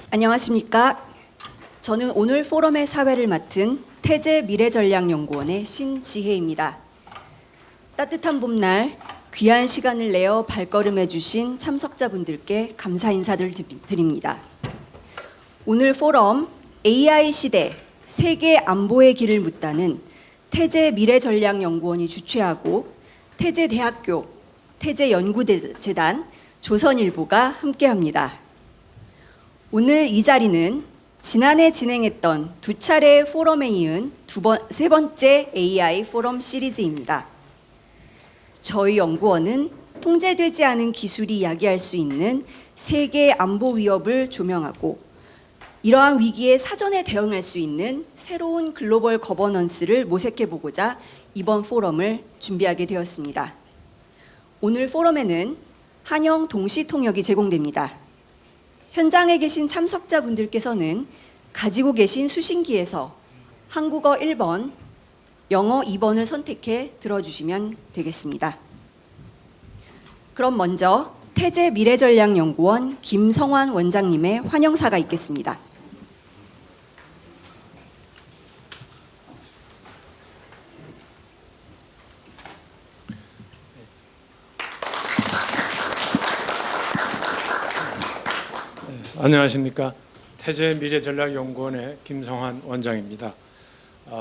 안녕하십니까. 저는 오늘 포럼의 사회를 맡은 태제 미래전략연구원의 신지혜입니다. 따뜻한 봄날 귀한 시간을 내어 발걸음해 주신 참석자분들께 감사 인사를 드립니다. 오늘 포럼 AI 시대 세계 안보의 길을 묻다는 태제 미래전략연구원이 주최하고 태제대학교, 태제연구재단, 조선일보가 함께합니다. 오늘 이 자리는 지난해 진행했던 두 차례 포럼에 이은 세 번째 AI 포럼 시리즈입니다. 저희 연구원은 통제되지 않은 기술이 야기할 수 있는 세계 안보 위협을 조명하고 이러한 위기에 사전에 대응할 수 있는 새로운 글로벌 거버넌스를 모색해보고자 이번 포럼을 준비하게 되었습니다. 오늘 포럼에는 한영 동시 통역이 제공됩니다. 현장에 계신 참석자분들께서는 가지고 계신 수신기에서 한국어 1번, 영어 2번을 선택해 들어주시면 되겠습니다. 그럼 먼저 태제 미래전략연구원 김성환 원장님의 환영사가 있겠습니다. 안녕하십니까. 태제 미래전략연구원의 김성환 원장입니다.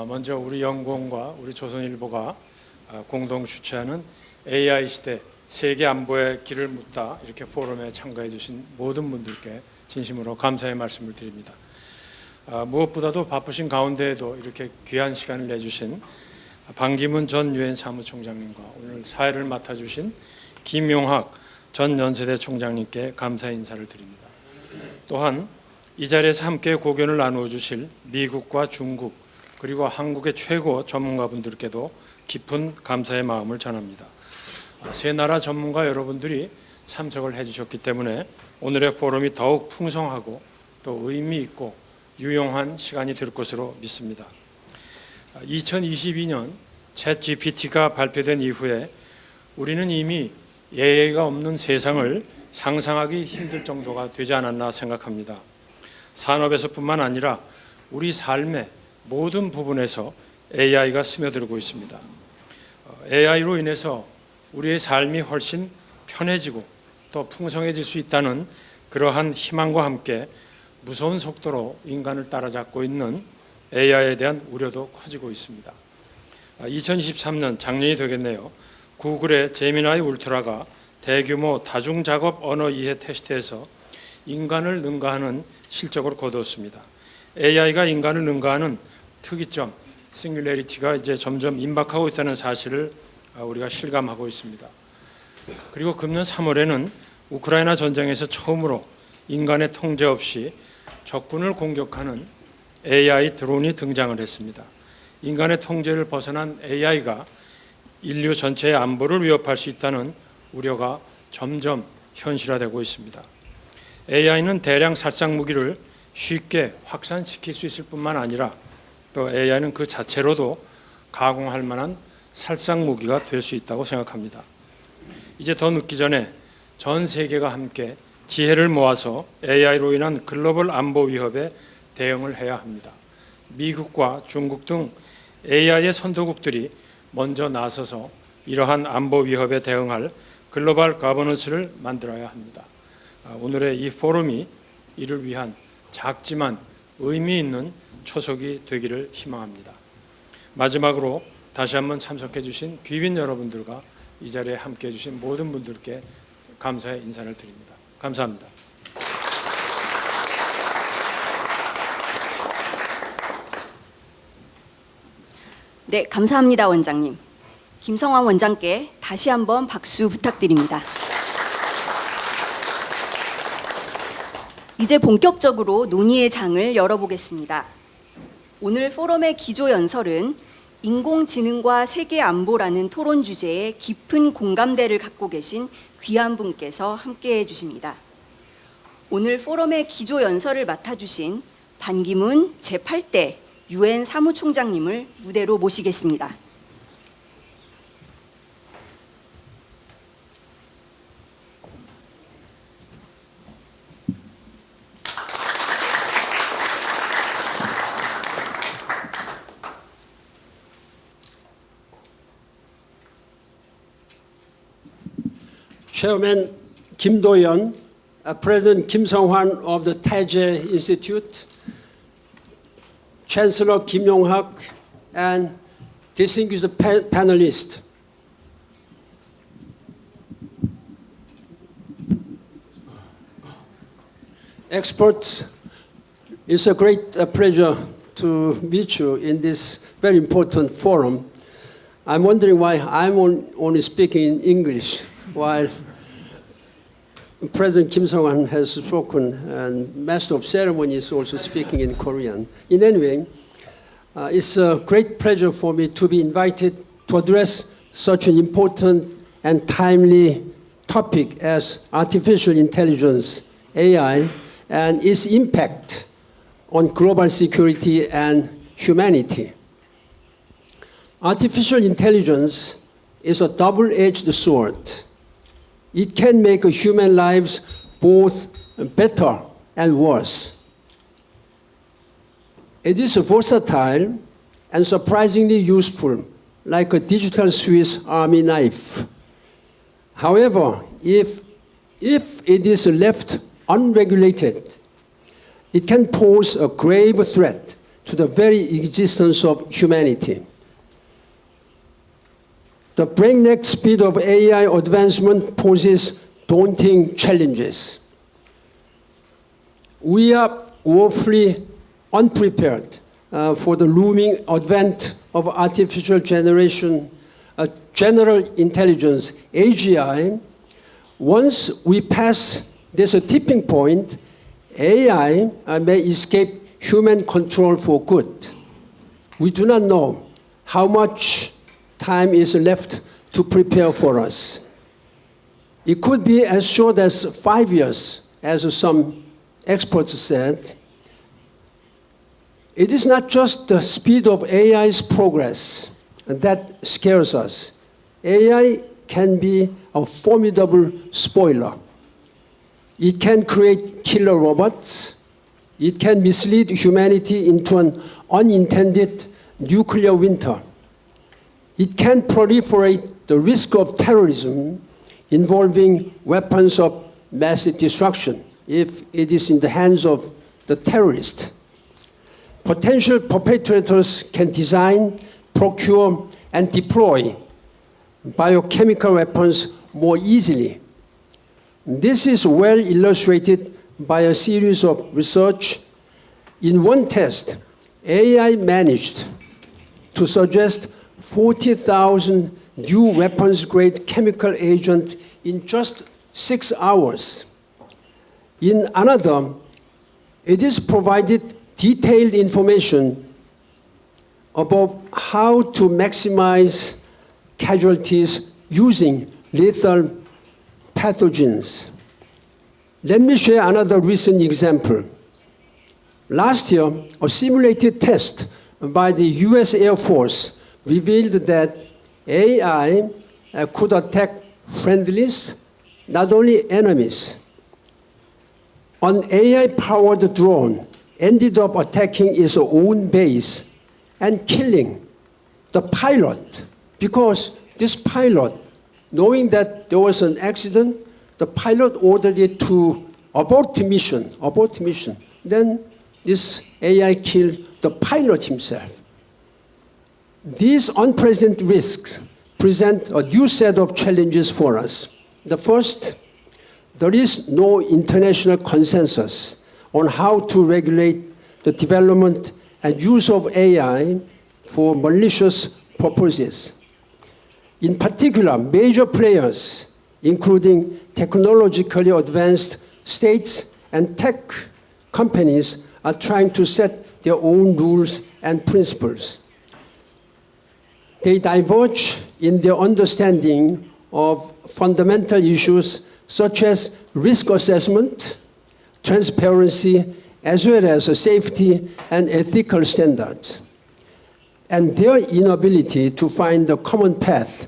먼저 우리 연구원과 우리 조선일보가 공동 주최하는 AI 시대 세계 안보의 길을 묻다 이렇게 포럼에 참가해 주신 모든 분들께 진심으로 감사의 말씀을 드립니다. 무엇보다도 바쁘신 가운데에도 이렇게 귀한 시간을 내주신 반기문 전 유엔 사무총장님과 오늘 사회를 맡아주신 김용학 전 연세대 총장님께 감사의 인사를 드립니다. 또한 이 자리에서 함께 고견을 나누어 주실 미국과 중국 그리고 한국의 최고 전문가분들께도 깊은 감사의 마음을 전합니다. 세 나라 전문가 여러분들이 참석을 해주셨기 때문에 오늘의 포럼이 더욱 풍성하고 또 의미 있고 유용한 시간이 될 것으로 믿습니다. 2022년 챗GPT가 발표된 이후에 우리는 이미 예외가 없는 세상을 상상하기 힘들 정도가 되지 않았나 생각합니다. 산업에서뿐만 아니라 우리 삶의 모든 부분에서 AI가 스며들고 있습니다. AI로 인해서 우리의 삶이 훨씬 편해지고 또 풍성해질 수 있다는 그러한 희망과 함께 무서운 속도로 인간을 따라잡고 있는 AI에 대한 우려도 커지고 있습니다. 2023년 작년이 되겠네요. 구글의 제미나이 울트라가 대규모 다중작업 언어 이해 테스트에서 인간을 능가하는 실적을 거두었습니다. AI가 인간을 능가하는 특이점, 싱귤레리티가 이제 점점 임박하고 있다는 사실을 우리가 실감하고 있습니다. 그리고 금년 3월에는 우크라이나 전쟁에서 처음으로 인간의 통제 없이 적군을 공격하는 AI 드론이 등장을 했습니다. 인간의 통제를 벗어난 AI가 인류 전체의 안보를 위협할 수 있다는 우려가 점점 현실화되고 있습니다. AI는 대량 살상 무기를 쉽게 확산시킬 수 있을 뿐만 아니라 또 AI는 그 자체로도 가공할 만한 살상 무기가 될 수 있다고 생각합니다. 이제 더 늦기 전에 전 세계가 함께 지혜를 모아서 AI로 인한 글로벌 안보 위협에 대응을 해야 합니다. 미국과 중국 등 AI의 선도국들이 먼저 나서서 이러한 안보 위협에 대응할 글로벌 거버넌스를 만들어야 합니다. 오늘의 이 포럼이 이를 위한 작지만 의미 있는 초석이 되기를 희망합니다. 마지막으로 다시 한번 참석해 주신 귀빈 여러분들과 이 자리에 함께해 주신 모든 분들께 감사의 인사를 드립니다. 감사합니다. 네, 감사합니다, 원장님. 김성환 원장께 다시 한번 박수 부탁드립니다. 이제 본격적으로 논의의 장을 열어보겠습니다. 오늘 포럼의 기조 연설은 인공지능과 세계 안보라는 토론 주제에 깊은 공감대를 갖고 계신 귀한 분께서 함께해 주십니다. 오늘 포럼의 기조 연설을 맡아주신 반기문 제8대 유엔 사무총장님을 무대로 모시겠습니다. Chairman Kim Do-yeon, President Kim Sung-hwan of the Tae-jae Institute, Chancellor Kim Yong-hak, and distinguished panelists. Experts, it's a great pleasure to meet you in this very important forum. I'm wondering why I'm only speaking in English while President Kim Sung-hwan has spoken and Master of Ceremony is also speaking in Korean. In any way, it's a great pleasure for me to be invited to address such an important and timely topic as artificial intelligence, AI, and its impact on global security and humanity. Artificial intelligence is a double-edged sword. It can make human lives both better and worse. It is versatile and surprisingly useful, like a digital Swiss Army knife. However, if it is left unregulated, it can pose a grave threat to the very existence of humanity. The breakneck speed of AI advancement poses daunting challenges. We are woefully unprepared for the looming advent of artificial general intelligence, AGI. Once we pass this tipping point, AI may escape human control for good. We do not know how much time is left to prepare for us. It could be as short as 5 years, as some experts said. It is not just the speed of AI's progress that scares us. AI can be a formidable spoiler. It can create killer robots. It can mislead humanity into an unintended nuclear winter. It can proliferate the risk of terrorism involving weapons of mass destruction if it is in the hands of the terrorist. Potential perpetrators can design, procure, and deploy biochemical weapons more easily. This is well illustrated by a series of research. In one test, AI managed to suggest 40,000 new weapons-grade chemical agents in just 6 hours. In another, it is provided detailed information about how to maximize casualties using lethal pathogens. Let me share another recent example. Last year, a simulated test by the US Air Force revealed that AI could attack friendlies, not only enemies. An AI-powered drone ended up attacking its own base and killing the pilot, because this pilot, knowing that there was an accident, the pilot ordered it to abort mission. Then this AI killed the pilot himself. These unprecedented risks present a new set of challenges for us. The first, there is no international consensus on how to regulate the development and use of AI for malicious purposes. In particular, major players, including technologically advanced states and tech companies, are trying to set their own rules and principles. They diverge in their understanding of fundamental issues such as risk assessment, transparency, as well as safety and ethical standards. And their inability to find a common path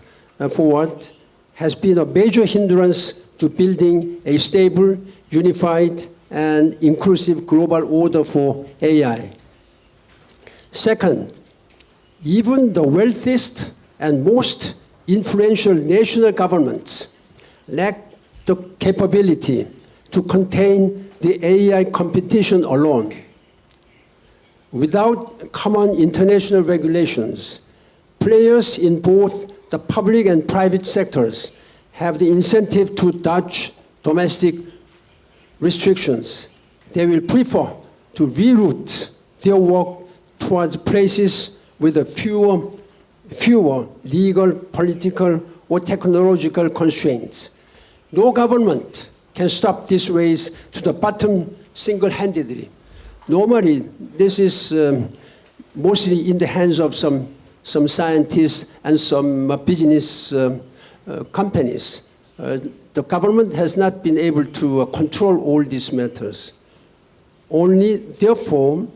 forward has been a major hindrance to building a stable, unified, and inclusive global order for AI. Second, even the wealthiest and most influential national governments lack the capability to contain the AI competition alone. Without common international regulations, players in both the public and private sectors have the incentive to dodge domestic restrictions. They will prefer to reroute their work towards places with fewer legal, political, or technological constraints. No government can stop this race to the bottom single-handedly. Normally, this is mostly in the hands of some scientists and some business companies. The government has not been able to control all these matters. Only, therefore,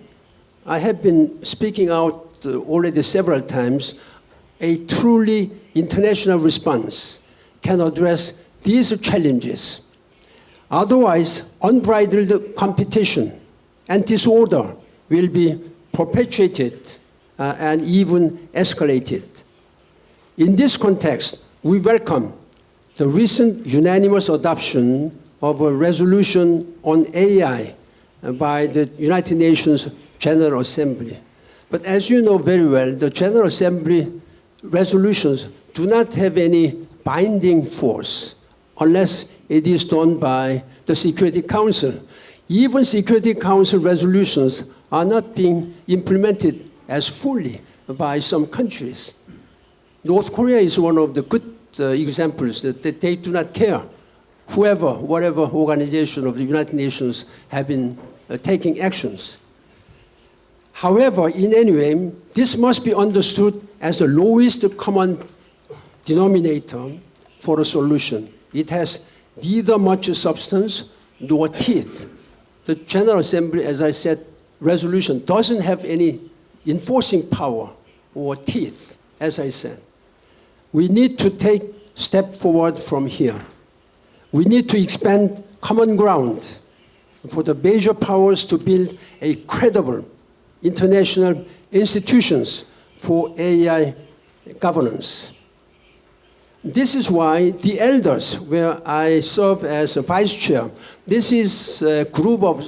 I have been speaking out already several times, a truly international response can address these challenges. Otherwise, unbridled competition and disorder will be perpetuated and even escalated. In this context, we welcome the recent unanimous adoption of a resolution on AI by the United Nations General Assembly. But as you know very well, the General Assembly resolutions do not have any binding force unless it is done by the Security Council. Even Security Council resolutions are not being implemented as fully by some countries. North Korea is one of the good examples that they do not care. Whatever organization of the United Nations have been taking actions. However, in any way, this must be understood as the lowest common denominator for a solution. It has neither much substance nor teeth. The General Assembly, as I said, resolution doesn't have any enforcing power or teeth, as I said. We need to take a step forward from here. We need to expand common ground for the major powers to build a credible international institutions for AI governance. This is why the elders, where I serve as a vice chair, this is a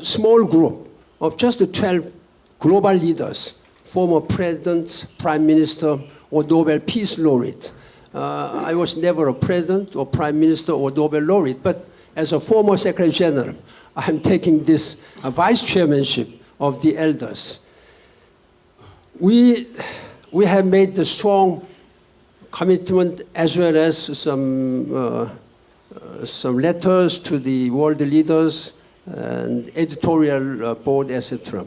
small group of just 12 global leaders, former presidents, prime minister, or Nobel Peace Laureate. I was never a president or prime minister or Nobel laureate, but as a former secretary general, I'm taking this vice chairmanship of the elders. We have made the strong commitment as well as some letters to the world leaders and editorial board, etc.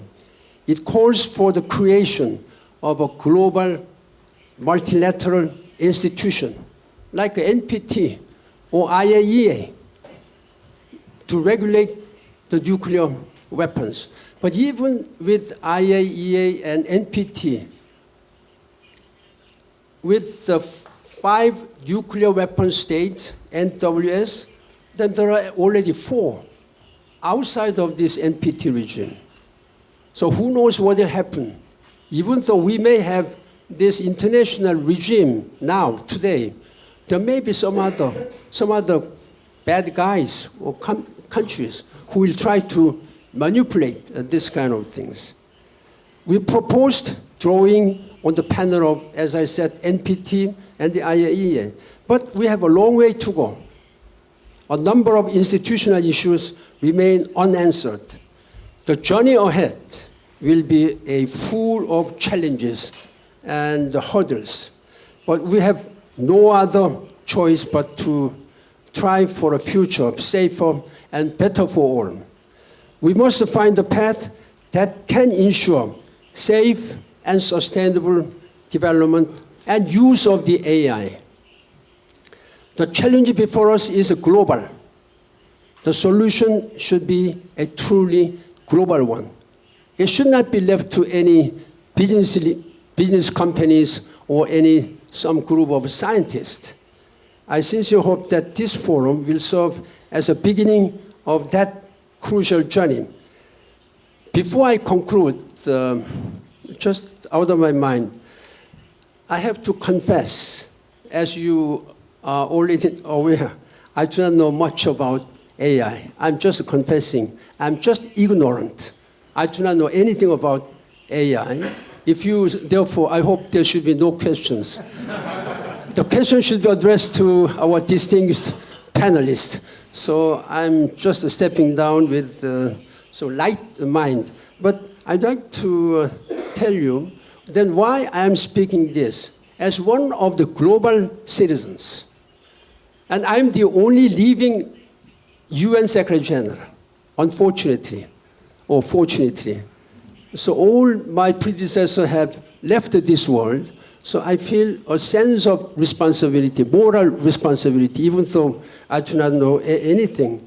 It calls for the creation of a global multilateral institution like NPT or IAEA to regulate the nuclear weapons. But even with IAEA and NPT, with the 5 nuclear weapon states, NWS, then there are already 4 outside of this NPT regime. So who knows what will happen? Even though we may have this international regime now, today, there may be some other bad guys or countries who will try to manipulate this kind of things. We proposed drawing on the panel of, as I said, NPT and the IAEA. But we have a long way to go. A number of institutional issues remain unanswered. The journey ahead will be a full of challenges and hurdles. But we have no other choice but to try for a future safer and better for all. We must find a path that can ensure safe and sustainable development and use of the AI. The challenge before us is global. The solution should be a truly global one. It should not be left to any business companies or some group of scientists. I sincerely hope that this forum will serve as a beginning of that crucial journey. Before I conclude, just out of my mind, I have to confess, as you are already aware, I do not know much about AI. I'm just confessing. I'm just ignorant. I do not know anything about AI. If you, therefore, I hope there should be no questions. The question should be addressed to our distinguished panelists. So I'm just stepping down with so light mind. But I'd like to tell you then why I am speaking this. As one of the global citizens, and I'm the only living UN Secretary General, unfortunately, or fortunately. So all my predecessors have left this world, so I feel a sense of responsibility, moral responsibility, even though I do not know anything.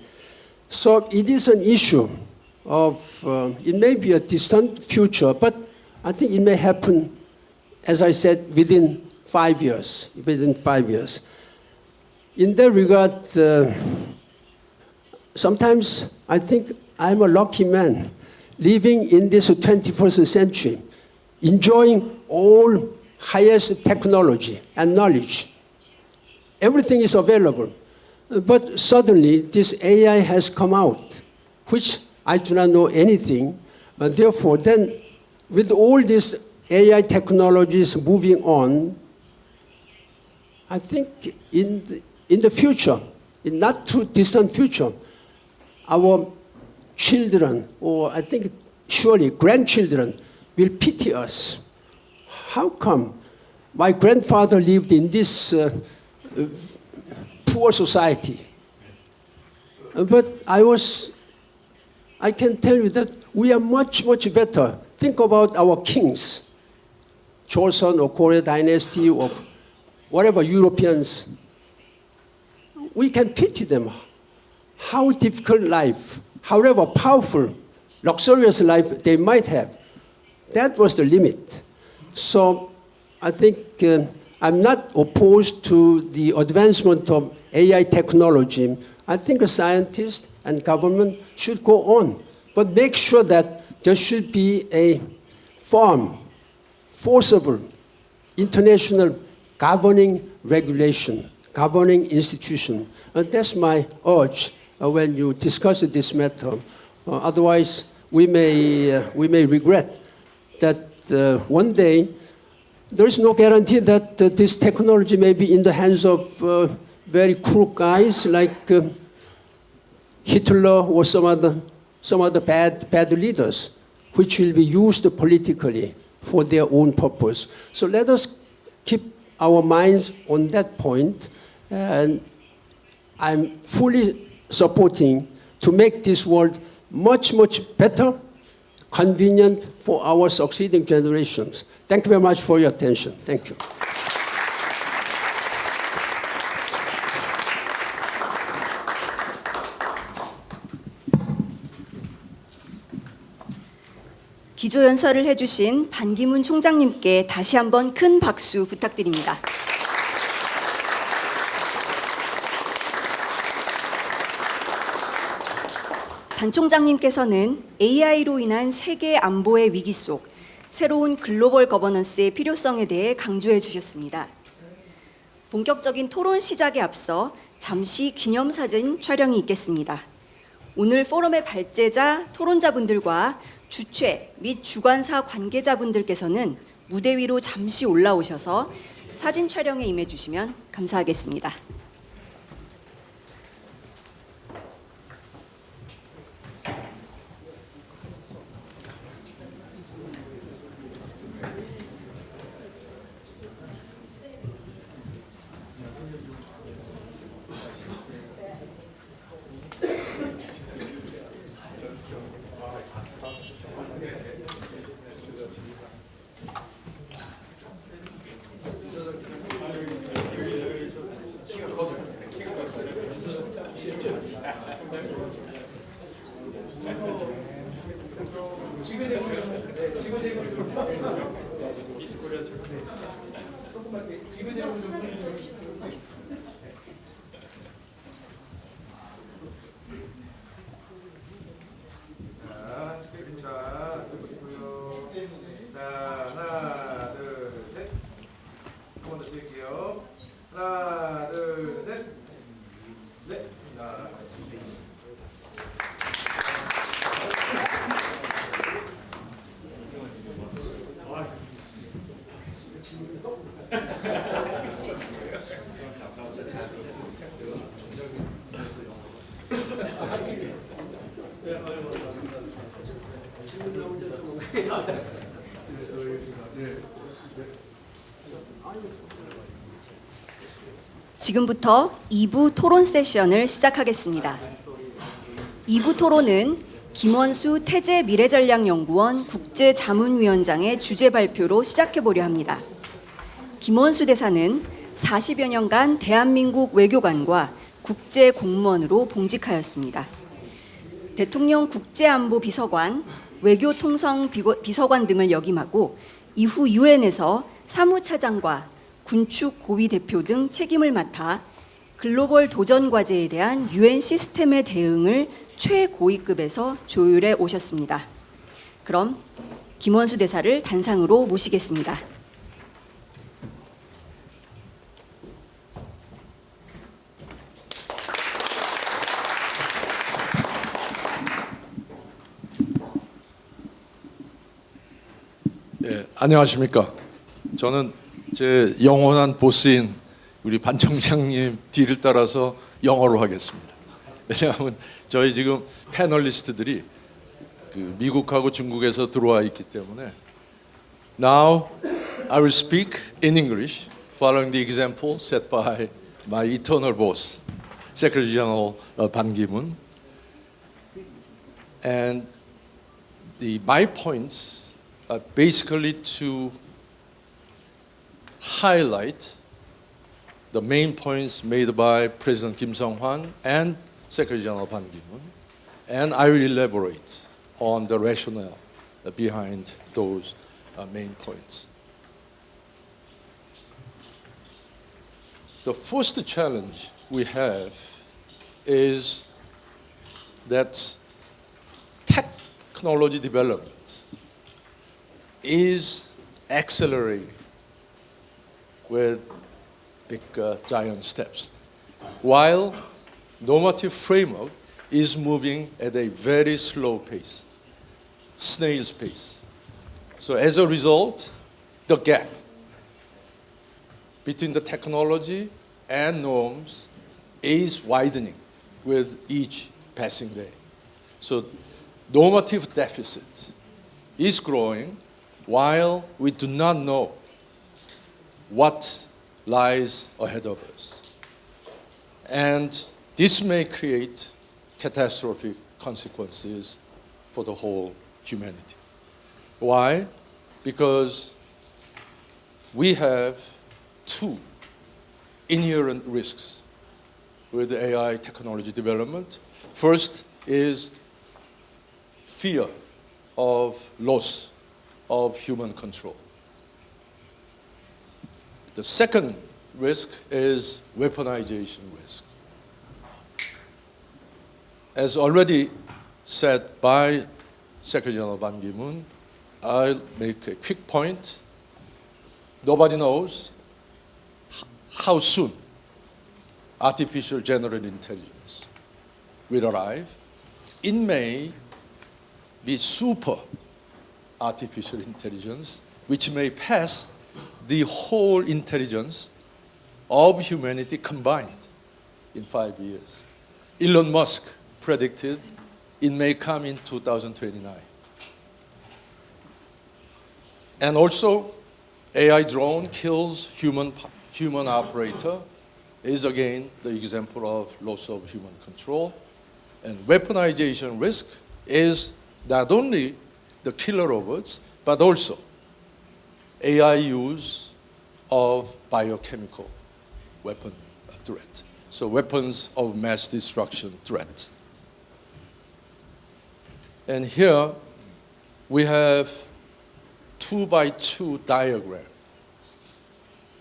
So it is an issue of, it may be a distant future, but I think it may happen, as I said, within 5 years, within 5 years. In that regard, sometimes I think I'm a lucky man living in this 21st century, enjoying all highest technology and knowledge. Everything is available. But suddenly, this AI has come out, which I do not know anything. Therefore, then, with all these AI technologies moving on, I think in the future, in not too distant future, our children, or I think surely grandchildren, will pity us. How come my grandfather lived in this poor society? But I can tell you that we are much, much better. Think about our kings, Joseon or Korea dynasty or whatever Europeans. We can pity them. How difficult life, however powerful, luxurious life they might have. That was the limit. So I think I'm not opposed to the advancement of AI technology. I think a scientist and government should go on, but make sure that there should be a firm, forcible, international governing regulation, governing institution. And that's my urge when you discuss this matter. Otherwise, we may regret that one day there is no guarantee that this technology may be in the hands of very crook guys like Hitler or some other bad leaders, which will be used politically for their own purpose. So let us keep our minds on that point, and I'm fully supporting to make this world much, much better, convenient for our succeeding generations. Thank you very much for your attention. Thank you. 기조연설을 해주신 반기문 총장님께 다시 한번 큰 박수 부탁드립니다. 반 총장님께서는 AI로 인한 세계 안보의 위기 속 새로운 글로벌 거버넌스의 필요성에 대해 강조해 주셨습니다. 본격적인 토론 시작에 앞서 잠시 기념사진 촬영이 있겠습니다. 오늘 포럼의 발제자, 토론자분들과 주최 및 주관사 관계자분들께서는 무대 위로 잠시 올라오셔서 사진 촬영에 임해 주시면 감사하겠습니다. 자, 하나, 둘, 셋. 한 번 더 드릴게요. 하나, 둘, 셋. 네. 지금부터 2부 토론 세션을 시작하겠습니다. 2부 토론은 김원수 태제미래전략연구원 국제자문위원장의 주제 발표로 시작해보려 합니다. 김원수 대사는 40여 년간 대한민국 외교관과 국제공무원으로 봉직하였습니다. 대통령 국제안보비서관, 외교통상비서관 등을 역임하고 이후 유엔에서 사무차장과 군축 고위 대표 등 책임을 맡아 글로벌 도전 과제에 대한 유엔 시스템의 대응을 최고위급에서 조율해 오셨습니다. 그럼 김원수 대사를 단상으로 모시겠습니다. 예, 안녕하십니까. 저는 제 영원한 보스인 우리 반 청장님 뒤를 따라서 영어로 하겠습니다. 왜냐하면 저희 지금 패널리스트들이 그 미국하고 중국에서 들어와 있기 때문에. Now I will speak in English, following the example set by my eternal boss, Secretary General Ban Ki-moon. And my points are basically to highlight the main points made by President Kim Sung-hwan and Secretary General Ban Ki-moon, and I will elaborate on the rationale behind those main points. The first challenge we have is that technology development is accelerating with big giant steps, while normative framework is moving at a very slow pace, snail's pace. So as a result, the gap between the technology and norms is widening with each passing day. So normative deficit is growing while we do not know what lies ahead of us. And this may create catastrophic consequences for the whole humanity. Why? Because we have two inherent risks with AI technology development. First is fear of loss of human control. The second risk is weaponization risk. As already said by Secretary General Ban Ki-moon, I'll make a quick point. Nobody knows how soon artificial general intelligence will arrive. It may be super artificial intelligence, which may pass the whole intelligence of humanity combined in 5 years. Elon Musk predicted it may come in 2029. And also, AI drone kills human operator is again the example of loss of human control. And weaponization risk is not only the killer robots, but also AI use of biochemical weapon threat. So weapons of mass destruction threat. And here we have 2x2 diagram.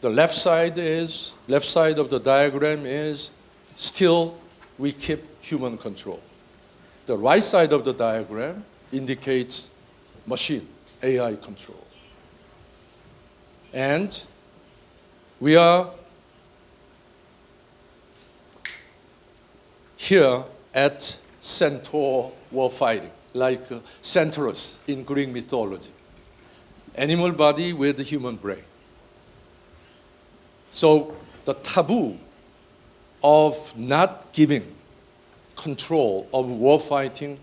The left side of the diagram is still we keep human control. The right side of the diagram indicates machine, AI control. And we are here at centaur war fighting, like Centaurus in Greek mythology. Animal body with the human brain. So the taboo of not giving control of warfighting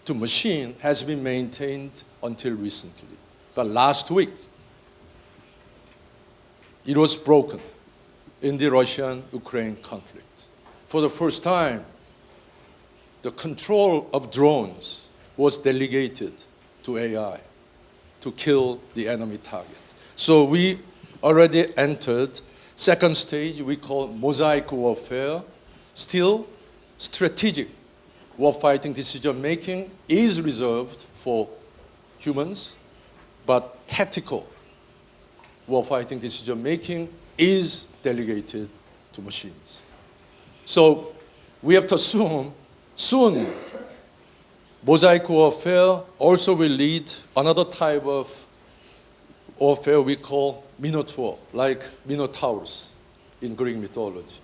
to machine has been maintained until recently. But last week, it was broken in the Russian-Ukraine conflict. For the first time, the control of drones was delegated to AI to kill the enemy target. So we already entered second stage we call mosaic warfare. Still, strategic warfighting decision-making is reserved for humans, but tactical warfighting decision-making is delegated to machines. So we have to assume soon mosaic warfare also will lead another type of warfare we call Minotaur, like Minotaurus in Greek mythology.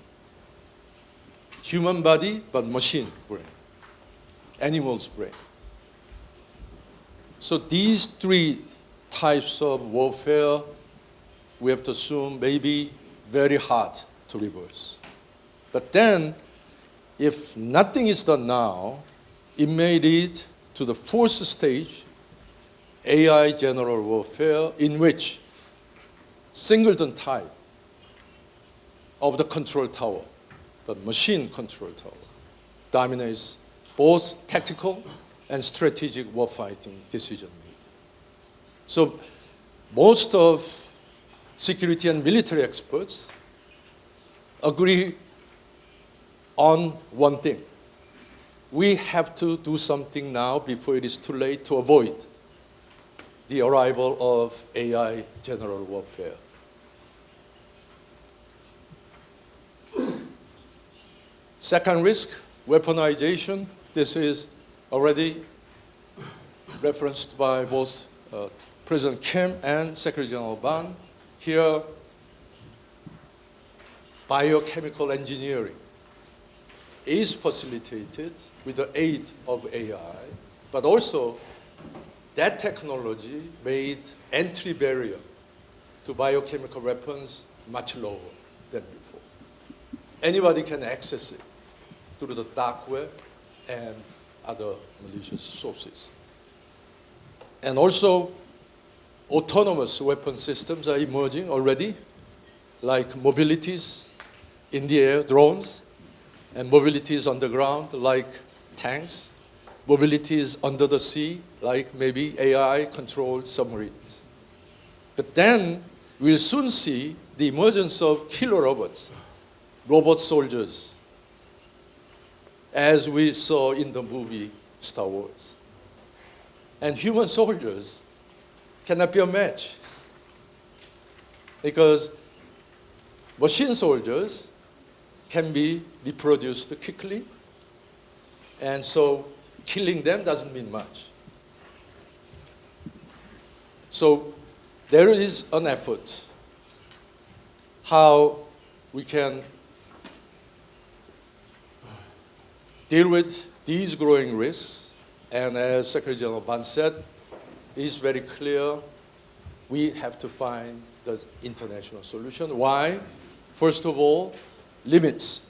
Human body, but machine brain, animal's brain. So these three types of warfare, we have to assume may be very hard to reverse. But then, if nothing is done now, it may lead to the fourth stage, AI general warfare, in which singleton type of the control tower, but machine control tower, dominates both tactical and strategic warfighting decision making. So most of security and military experts agree on one thing. We have to do something now before it is too late to avoid the arrival of AI general warfare. Second risk, weaponization. This is already referenced by both President Kim and Secretary General Ban. Here, biochemical engineering is facilitated with the aid of AI, but also that technology made entry barrier to biochemical weapons much lower than before. Anybody can access it through the dark web and other malicious sources. And also, autonomous weapon systems are emerging already, like mobilities in the air, drones, and mobilities on the ground, like tanks, mobilities under the sea, like maybe AI-controlled submarines. But then we'll soon see the emergence of killer robots, robot soldiers, as we saw in the movie Star Wars. And human soldiers cannot be a match, because machine soldiers can be reproduced quickly, and so killing them doesn't mean much. So there is an effort how we can deal with these growing risks, and as Secretary General Ban said, it's very clear we have to find the international solution. Why? First of all, limits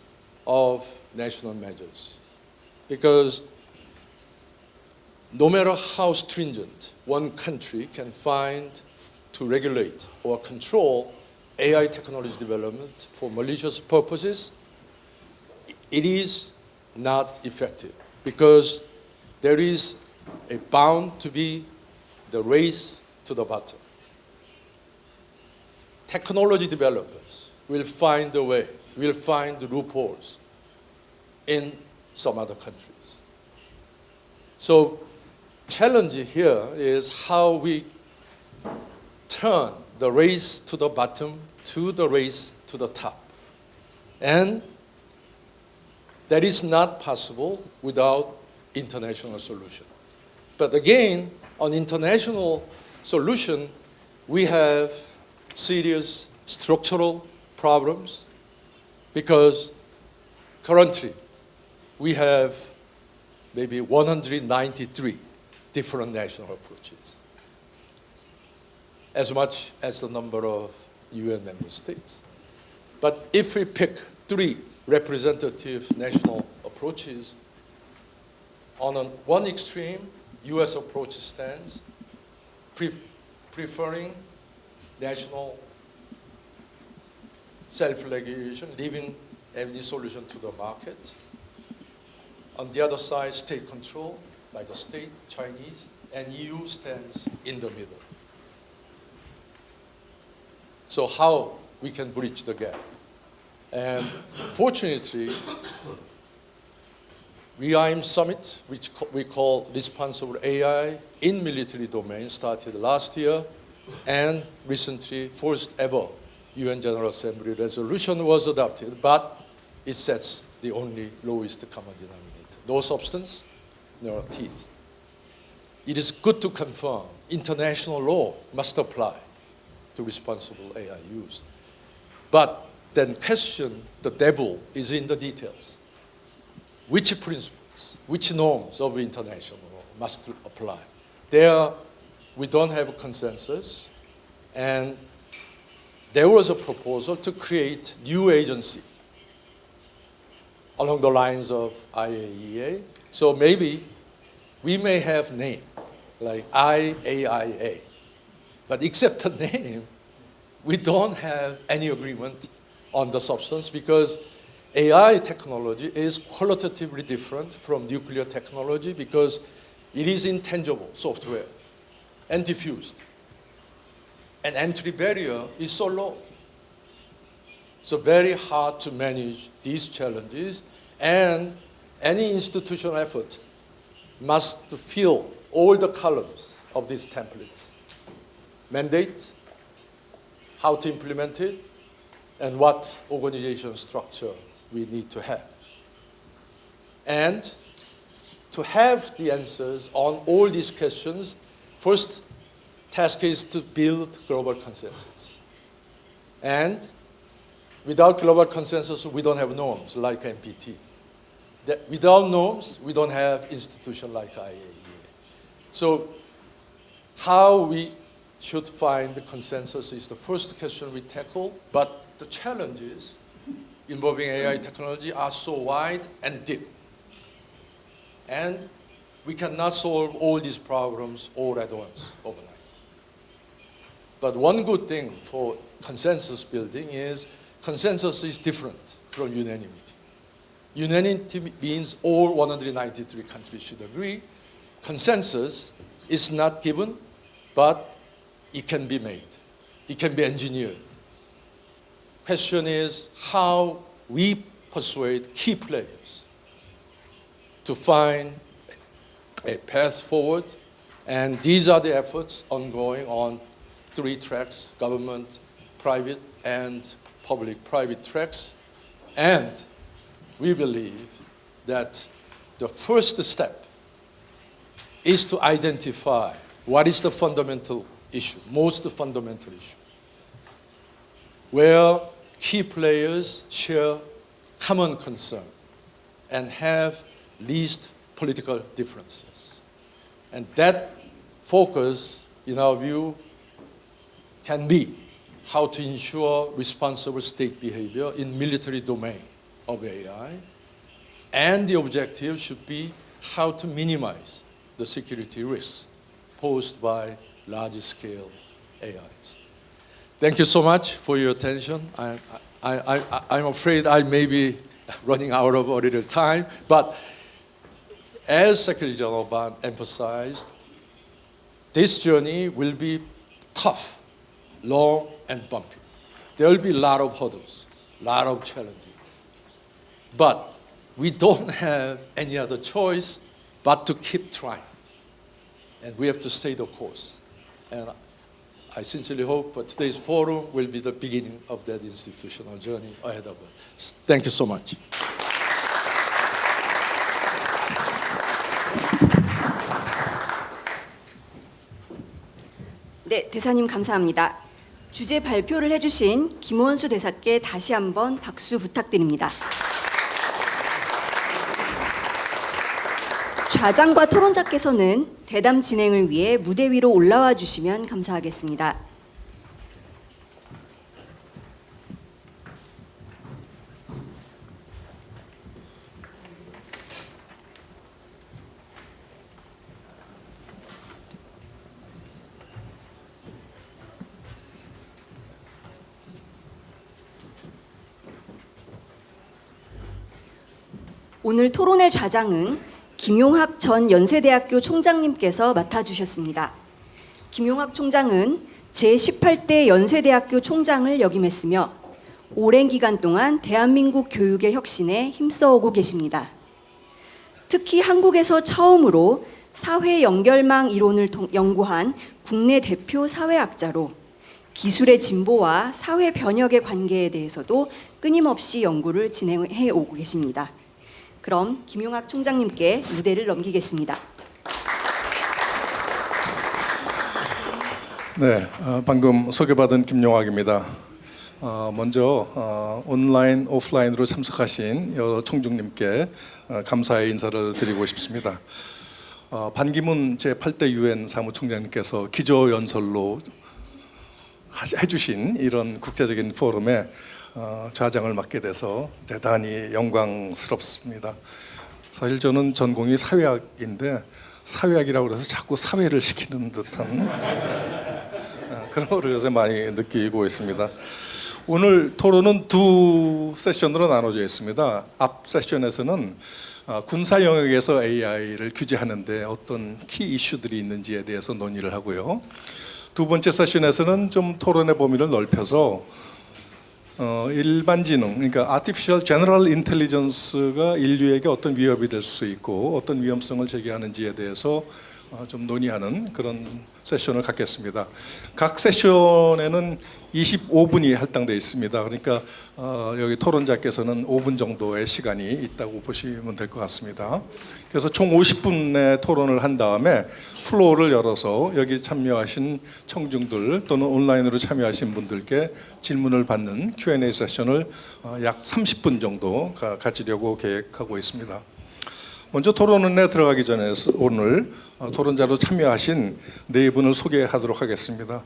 of national measures. Because no matter how stringent one country can find to regulate or control AI technology development for malicious purposes, it is not effective, because there is bound to be the race to the bottom. Technology developers will find a way, will find the loopholes in some other countries. So challenge here is how we turn the race to the bottom to the race to the top. And that is not possible without international solution. But again, on international solution, we have serious structural problems, because currently we have maybe 193 different national approaches, as much as the number of UN member states. But if we pick 3 representative national approaches. On one extreme, U.S. approach stands, preferring national self-regulation, leaving every solution to the market. On the other side, state control by the state, Chinese, and EU stands in the middle. So how we can bridge the gap? And fortunately, ReAIM Summit, which we call Responsible AI in Military Domain, started last year, and recently, first ever UN General Assembly resolution was adopted, but it sets the only lowest common denominator. No substance, no teeth. It is good to confirm international law must apply to responsible AI use. But then question, the devil is in the details. Which principles, which norms of international law must apply? There, we don't have a consensus, and there was a proposal to create new agency along the lines of IAEA. So maybe we may have name, like IAIA. But except the name, we don't have any agreement on the substance, because AI technology is qualitatively different from nuclear technology because it is intangible software and diffused. And entry barrier is so low. So very hard to manage these challenges, and any institutional effort must fill all the columns of these templates. Mandate, how to implement it, and what organization structure we need to have. And to have the answers on all these questions, first task is to build global consensus. And without global consensus, we don't have norms like NPT. Without norms, we don't have institutions like IAEA. So how we should find the consensus is the first question we tackle, but the challenges involving AI technology are so wide and deep. And we cannot solve all these problems all at once, overnight. But one good thing for consensus building is consensus is different from unanimity. Unanimity means all 193 countries should agree. Consensus is not given, but it can be made. It can be engineered. Question is how we persuade key players to find a path forward. And these are the efforts ongoing on 3 tracks: government, private, and public-private tracks. And we believe that the first step is to identify what is the fundamental issue, most fundamental issue, where key players share common concern and have least political differences. And that focus, in our view, can be how to ensure responsible state behavior in military domain of AI. And the objective should be how to minimize the security risks posed by large-scale AIs. Thank you so much for your attention. I'm afraid I may be running out of a little time, but as Secretary General Ban emphasized, this journey will be tough, long, and bumpy. There will be a lot of hurdles, a lot of challenges. But we don't have any other choice but to keep trying. And we have to stay the course. And I sincerely hope that today's forum will be the beginning of that institutional journey ahead of us. Thank you so much. 네, 대사님 감사합니다. 주제 발표를 해주신 김원수 대사께 다시 한번 박수 부탁드립니다. 좌장과 토론자께서는 대담 진행을 위해 무대 위로 올라와 주시면 감사하겠습니다. 오늘 토론의 좌장은 김용학 전 연세대학교 총장님께서 맡아주셨습니다. 김용학 총장은 제18대 연세대학교 총장을 역임했으며 오랜 기간 동안 대한민국 교육의 혁신에 힘써오고 계십니다. 특히 한국에서 처음으로 사회 연결망 이론을 연구한 국내 대표 사회학자로 기술의 진보와 사회 변혁의 관계에 대해서도 끊임없이 연구를 진행해 오고 계십니다. 그럼 김용학 총장님께 무대를 넘기겠습니다. 네, 방금 소개받은 김용학입니다. 먼저 온라인, 오프라인으로 참석하신 여러 총중님께 감사의 인사를 드리고 싶습니다. 반기문 제8대 유엔 사무총장님께서 기조연설로 해주신 이런 국제적인 포럼에 좌장을 맡게 돼서 대단히 영광스럽습니다. 사실 저는 전공이 사회학인데 사회학이라고 해서 자꾸 사회를 시키는 듯한 그런 거를 요새 많이 느끼고 있습니다. 오늘 토론은 두 세션으로 나눠져 있습니다. 앞 세션에서는 군사 영역에서 AI를 규제하는데 어떤 키 이슈들이 있는지에 대해서 논의를 하고요. 두 번째 세션에서는 좀 토론의 범위를 넓혀서 일반 지능, 그러니까 Artificial General Intelligence가 인류에게 어떤 위협이 될 수 있고 어떤 위험성을 제기하는지에 대해서 좀 논의하는 그런 세션을 갖겠습니다. 각 세션에는 25분이 할당되어 있습니다. 그러니까 여기 토론자께서는 5분 정도의 시간이 있다고 보시면 될 것 같습니다. 그래서 총 50분의 토론을 한 다음에 플로어를 열어서 여기 참여하신 청중들 또는 온라인으로 참여하신 분들께 질문을 받는 Q&A 세션을 약 30분 정도 가지려고 계획하고 있습니다. 먼저 토론에 들어가기 전에 오늘 토론자로 참여하신 네 분을 소개하도록 하겠습니다.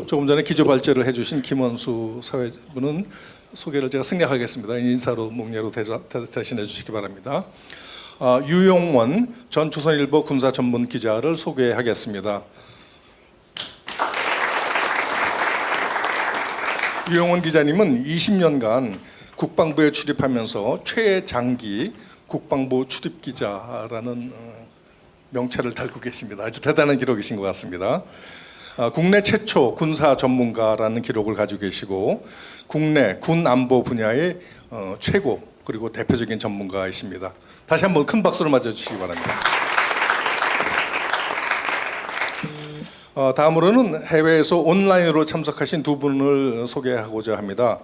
조금 전에 기조 발제를 해주신 김원수 사회부는 소개를 제가 생략하겠습니다. 인사로 목례로 대신해 주시기 바랍니다. 유용원 전 조선일보 군사 전문 기자를 소개하겠습니다. 유용원 기자님은 20년간 국방부에 출입하면서 최장기 국방부 출입 기자라는 명찰을 달고 계십니다. 아주 대단한 기록이신 것 같습니다. 국내 최초 군사 전문가라는 기록을 가지고 계시고 국내 군 안보 분야의 최고 그리고 대표적인 전문가이십니다. 다시 한번 큰 박수로 맞아주시기 바랍니다. 다음으로는 해외에서 온라인으로 참석하신 두 분을 소개하고자 합니다.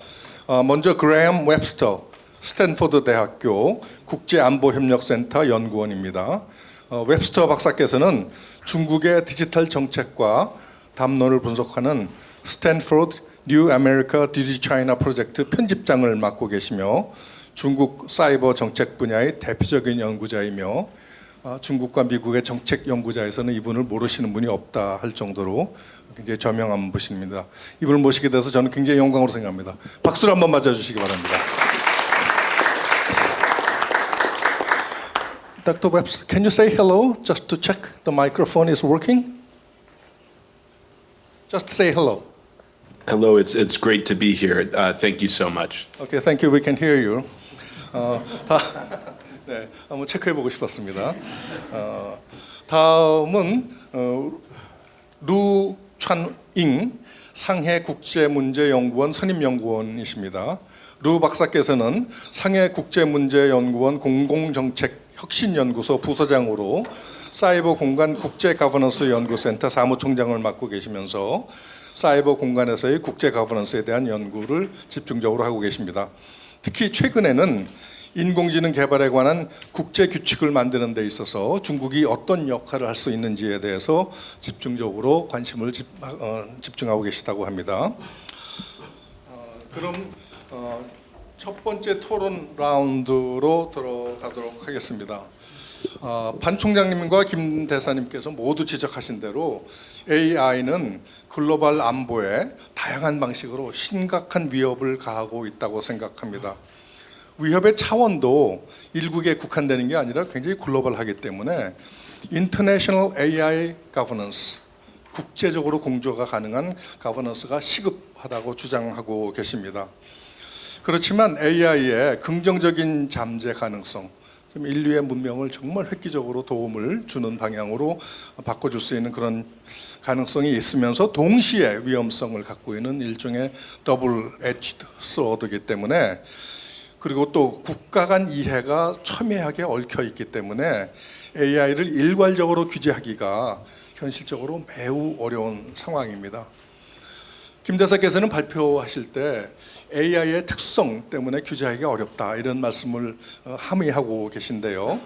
먼저 그레엄 웹스터 스탠포드 대학교 국제안보협력센터 연구원입니다. 웹스터 박사께서는 중국의 디지털 정책과 담론을 분석하는 스탠포드 뉴 아메리카 디지 차이나 프로젝트 편집장을 맡고 계시며 중국 사이버 정책 분야의 대표적인 연구자이며 중국과 미국의 정책 연구자에서는 이분을 모르시는 분이 없다 할 정도로 굉장히 저명한 분입니다. 이분을 모시게 돼서 저는 굉장히 영광으로 생각합니다. 박수를 한번 맞아주시기 바랍니다. Dr. Webster, can you say hello just to check the microphone is working? Just say hello. Hello, it's great to be here. Thank you so much. Okay, thank you. We can hear you. 네, 한번 체크해 보고 싶었습니다. 다음은 루찬잉 상해 국제문제연구원 선임연구원이십니다. 루 박사께서는 상해 국제문제연구원 공공정책혁신연구소 부서장으로 사이버 공간 국제 가버넌스 연구센터 사무총장을 맡고 계시면서 사이버 공간에서의 국제 가버넌스에 대한 연구를 집중적으로 하고 계십니다. 특히 최근에는 인공지능 개발에 관한 국제 규칙을 만드는 데 있어서 중국이 어떤 역할을 할 수 있는지에 대해서 집중적으로 관심을 집중하고 계시다고 합니다. 그럼 첫 번째 토론 라운드로 들어가도록 하겠습니다. 반 총장님과 김 대사님께서 모두 지적하신 대로 AI는 글로벌 안보에 다양한 방식으로 심각한 위협을 가하고 있다고 생각합니다. 위협의 차원도 일국에 국한되는 게 아니라 굉장히 글로벌하기 때문에 International AI Governance, 국제적으로 공조가 가능한 가버넌스가 시급하다고 주장하고 계십니다. 그렇지만 AI의 긍정적인 잠재 가능성, 좀 인류의 문명을 정말 획기적으로 도움을 주는 방향으로 바꿔줄 수 있는 그런 가능성이 있으면서 동시에 위험성을 갖고 있는 일종의 더블 에지드 소드이기 때문에, 그리고 또 국가 간 이해가 첨예하게 얽혀 있기 때문에 AI를 일괄적으로 규제하기가 현실적으로 매우 어려운 상황입니다. 김 대사께서는 발표하실 때 AI의 특수성 때문에 규제하기가 어렵다 이런 말씀을 함의하고 계신데요.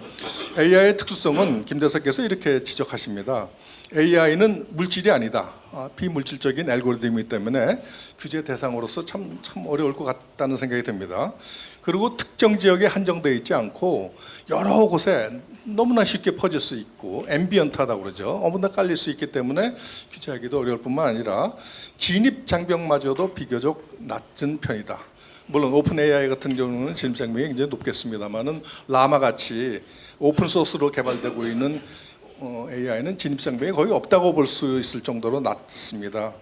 AI의 특수성은 김 대사께서 이렇게 지적하십니다. AI는 물질이 아니다. 비물질적인 알고리즘이기 때문에 규제 대상으로서 참 어려울 것 같다는 생각이 듭니다. 그리고 특정 지역에 한정되어 있지 않고 여러 곳에 너무나 쉽게 퍼질 수 있고 앰비언트하다고 그러죠. 어머나 깔릴 수 있기 때문에 규제하기도 어려울 뿐만 아니라 진입 장벽마저도 비교적 낮은 편이다. 물론 오픈 AI 같은 경우는 진입 장벽이 굉장히 높겠습니다만은 라마 같이 오픈 소스로 개발되고 있는 AI는 진입 장벽이 거의 없다고 볼 수 있을 정도로 낮습니다.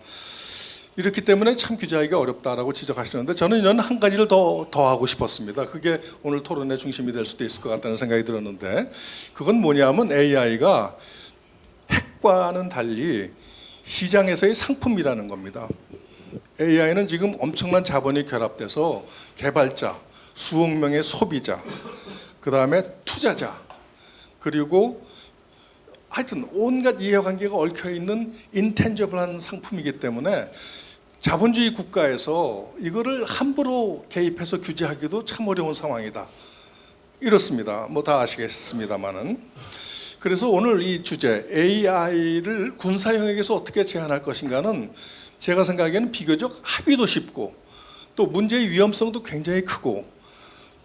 이렇기 때문에 참 규제하기가 어렵다라고 지적하시는데, 저는 이런 한 가지를 더 하고 싶었습니다. 그게 오늘 토론의 중심이 될 수도 있을 것 같다는 생각이 들었는데, 그건 뭐냐면 AI가 핵과는 달리 시장에서의 상품이라는 겁니다. AI는 지금 엄청난 자본이 결합돼서 개발자, 수억 명의 소비자, 그 다음에 투자자, 그리고 하여튼 온갖 이해관계가 얽혀있는 인텐저블한 상품이기 때문에 자본주의 국가에서 이거를 함부로 개입해서 규제하기도 참 어려운 상황이다. 이렇습니다. 뭐 다 아시겠습니다만은. 그래서 오늘 이 주제 AI를 군사 영역에서 어떻게 제한할 것인가는 제가 생각에는 비교적 합의도 쉽고 또 문제의 위험성도 굉장히 크고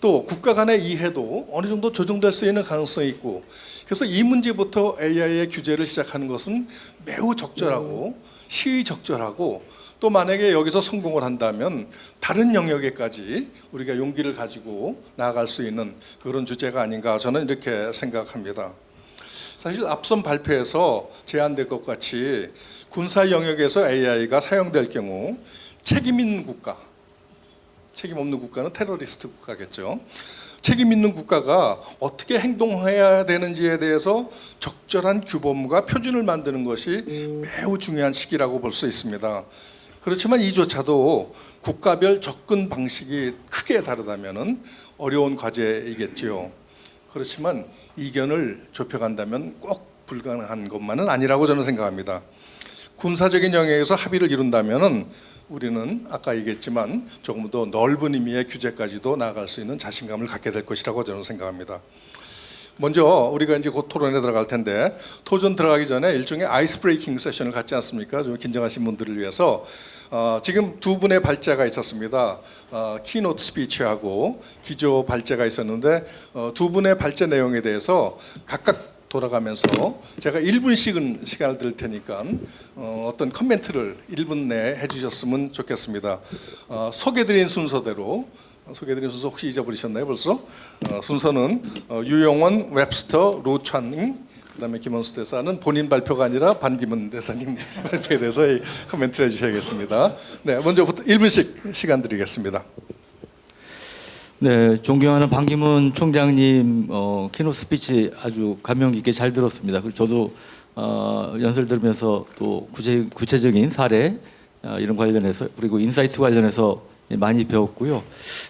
또 국가 간의 이해도 어느 정도 조정될 수 있는 가능성이 있고, 그래서 이 문제부터 AI의 규제를 시작하는 것은 매우 적절하고 시의적절하고, 또 만약에 여기서 성공을 한다면 다른 영역에까지 우리가 용기를 가지고 나아갈 수 있는 그런 주제가 아닌가, 저는 이렇게 생각합니다. 사실 앞선 발표에서 제안될 것 같이 군사 영역에서 AI가 사용될 경우 책임 있는 국가, 책임 없는 국가는 테러리스트 국가겠죠. 책임 있는 국가가 어떻게 행동해야 되는지에 대해서 적절한 규범과 표준을 만드는 것이 매우 중요한 시기라고 볼 수 있습니다. 그렇지만 이조차도 국가별 접근 방식이 크게 다르다면 어려운 과제이겠지요. 그렇지만 이견을 좁혀간다면 꼭 불가능한 것만은 아니라고 저는 생각합니다. 군사적인 영역에서 합의를 이룬다면 우리는 아까 얘기했지만 조금 더 넓은 의미의 규제까지도 나아갈 수 있는 자신감을 갖게 될 것이라고 저는 생각합니다. 먼저 우리가 이제 곧 토론에 들어갈 텐데, 토론 들어가기 전에 일종의 아이스 브레이킹 세션을 갖지 않습니까? 좀 긴장하신 분들을 위해서 지금 두 분의 발제가 있었습니다. 키노트 스피치하고 기조 발제가 있었는데 두 분의 발제 내용에 대해서 각각 돌아가면서 제가 1분씩은 시간을 드릴 테니까 어떤 커멘트를 1분 내에 해주셨으면 좋겠습니다. 소개드린 순서대로, 소개드린 순서 혹시 잊어버리셨나요 벌써? 순서는 유영원, 웹스터, 루찬잉, 그다음에 김원수 대사는 본인 발표가 아니라 반기문 대사님 발표에 대해서 커멘트를 해주셔야겠습니다. 네, 먼저부터 1분씩 시간 드리겠습니다. 네, 존경하는 반기문 총장님 키노트 스피치 아주 감명 깊게 잘 들었습니다. 그리고 저도 연설 들으면서 또 구체적인 사례 이런 관련해서, 그리고 인사이트 관련해서 많이 배웠고요.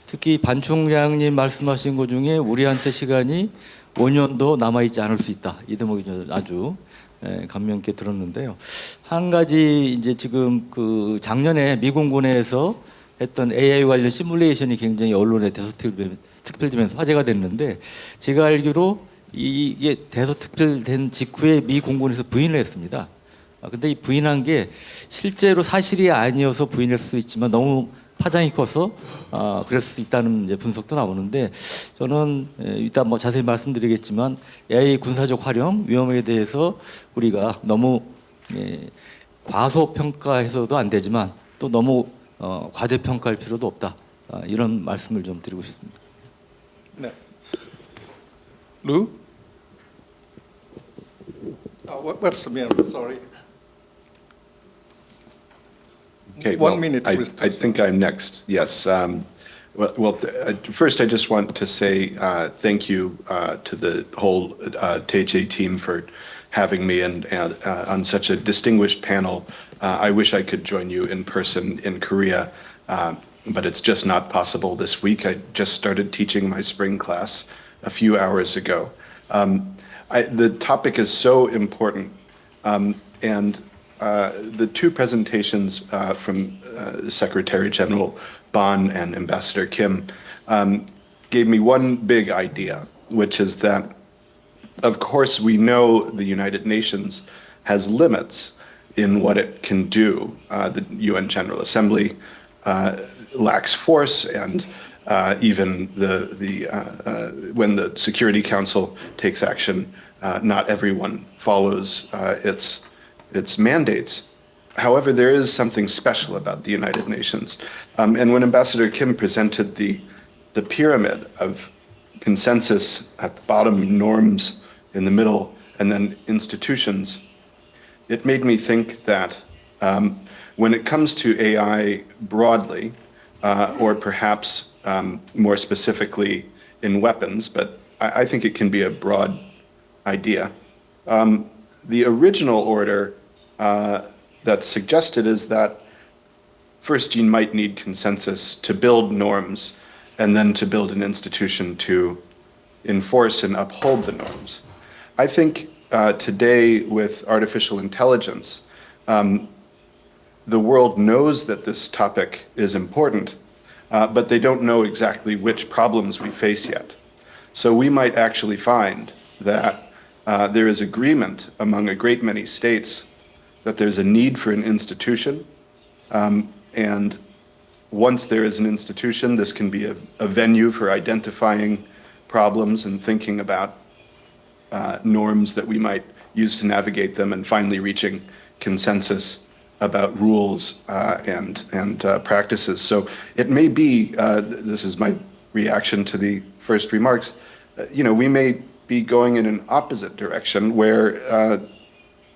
특히 반 총장님 말씀하신 것 중에 우리한테 시간이 5년도 남아있지 않을 수 있다, 이 대목이 아주 감명 깊게 들었는데요. 한 가지 이제 지금 그 작년에 미군군에서 했던 AI 관련 시뮬레이션이 굉장히 언론에 대서특필되면서 화제가 됐는데, 제가 알기로 이게 대서특필된 직후에 미 공군에서 부인을 했습니다. 근데 이 부인한 게 실제로 사실이 아니어서 부인할 수도 있지만 너무 파장이 커서 그럴 수 있다는 이제 분석도 나오는데, 저는 이따 뭐 자세히 말씀드리겠지만 AI 군사적 활용 위험에 대해서 우리가 너무 과소평가해서도 안 되지만 또 너무 과대평가할 필요도 없다, 이런 말씀을 좀 드리고 싶습니다. 네. 루? Webster, sorry. Okay, 1 well, minute. I think I'm next. Yes. First, I just want to say thank you to the whole TJ team for having me and on such a distinguished panel. I wish I could join you in person in Korea, but it's just not possible this week. I just started teaching my spring class a few hours ago. The topic is so important, and the two presentations from Secretary General Ban and Ambassador Kim gave me one big idea, which is that, of course, we know the United Nations has limits in what it can do. The UN General Assembly lacks force, and even when the Security Council takes action, not everyone follows its mandates. However, there is something special about the United Nations. And when Ambassador Kim presented the pyramid of consensus at the bottom, norms in the middle, and then institutions, it made me think that when it comes to AI broadly, or perhaps more specifically in weapons, but I think it can be a broad idea. The original order that's suggested is that first you might need consensus to build norms and then to build an institution to enforce and uphold the norms. I think today with artificial intelligence, the world knows that this topic is important, but they don't know exactly which problems we face yet. So we might actually find that there is agreement among a great many states that there's a need for an institution, and once there is an institution, this can be a venue for identifying problems and thinking about norms that we might use to navigate them, and finally reaching consensus about rules and practices. So it may be, this is my reaction to the first remarks, we may be going in an opposite direction where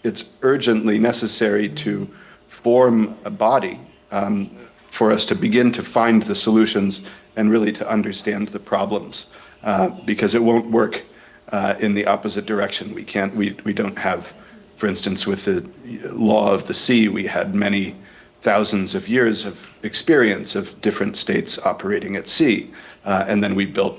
it's urgently necessary to form a body for us to begin to find the solutions and really to understand the problems, because it won't work in the opposite direction. We don't have, for instance, with the law of the sea, we had many thousands of years of experience of different states operating at sea, and then we built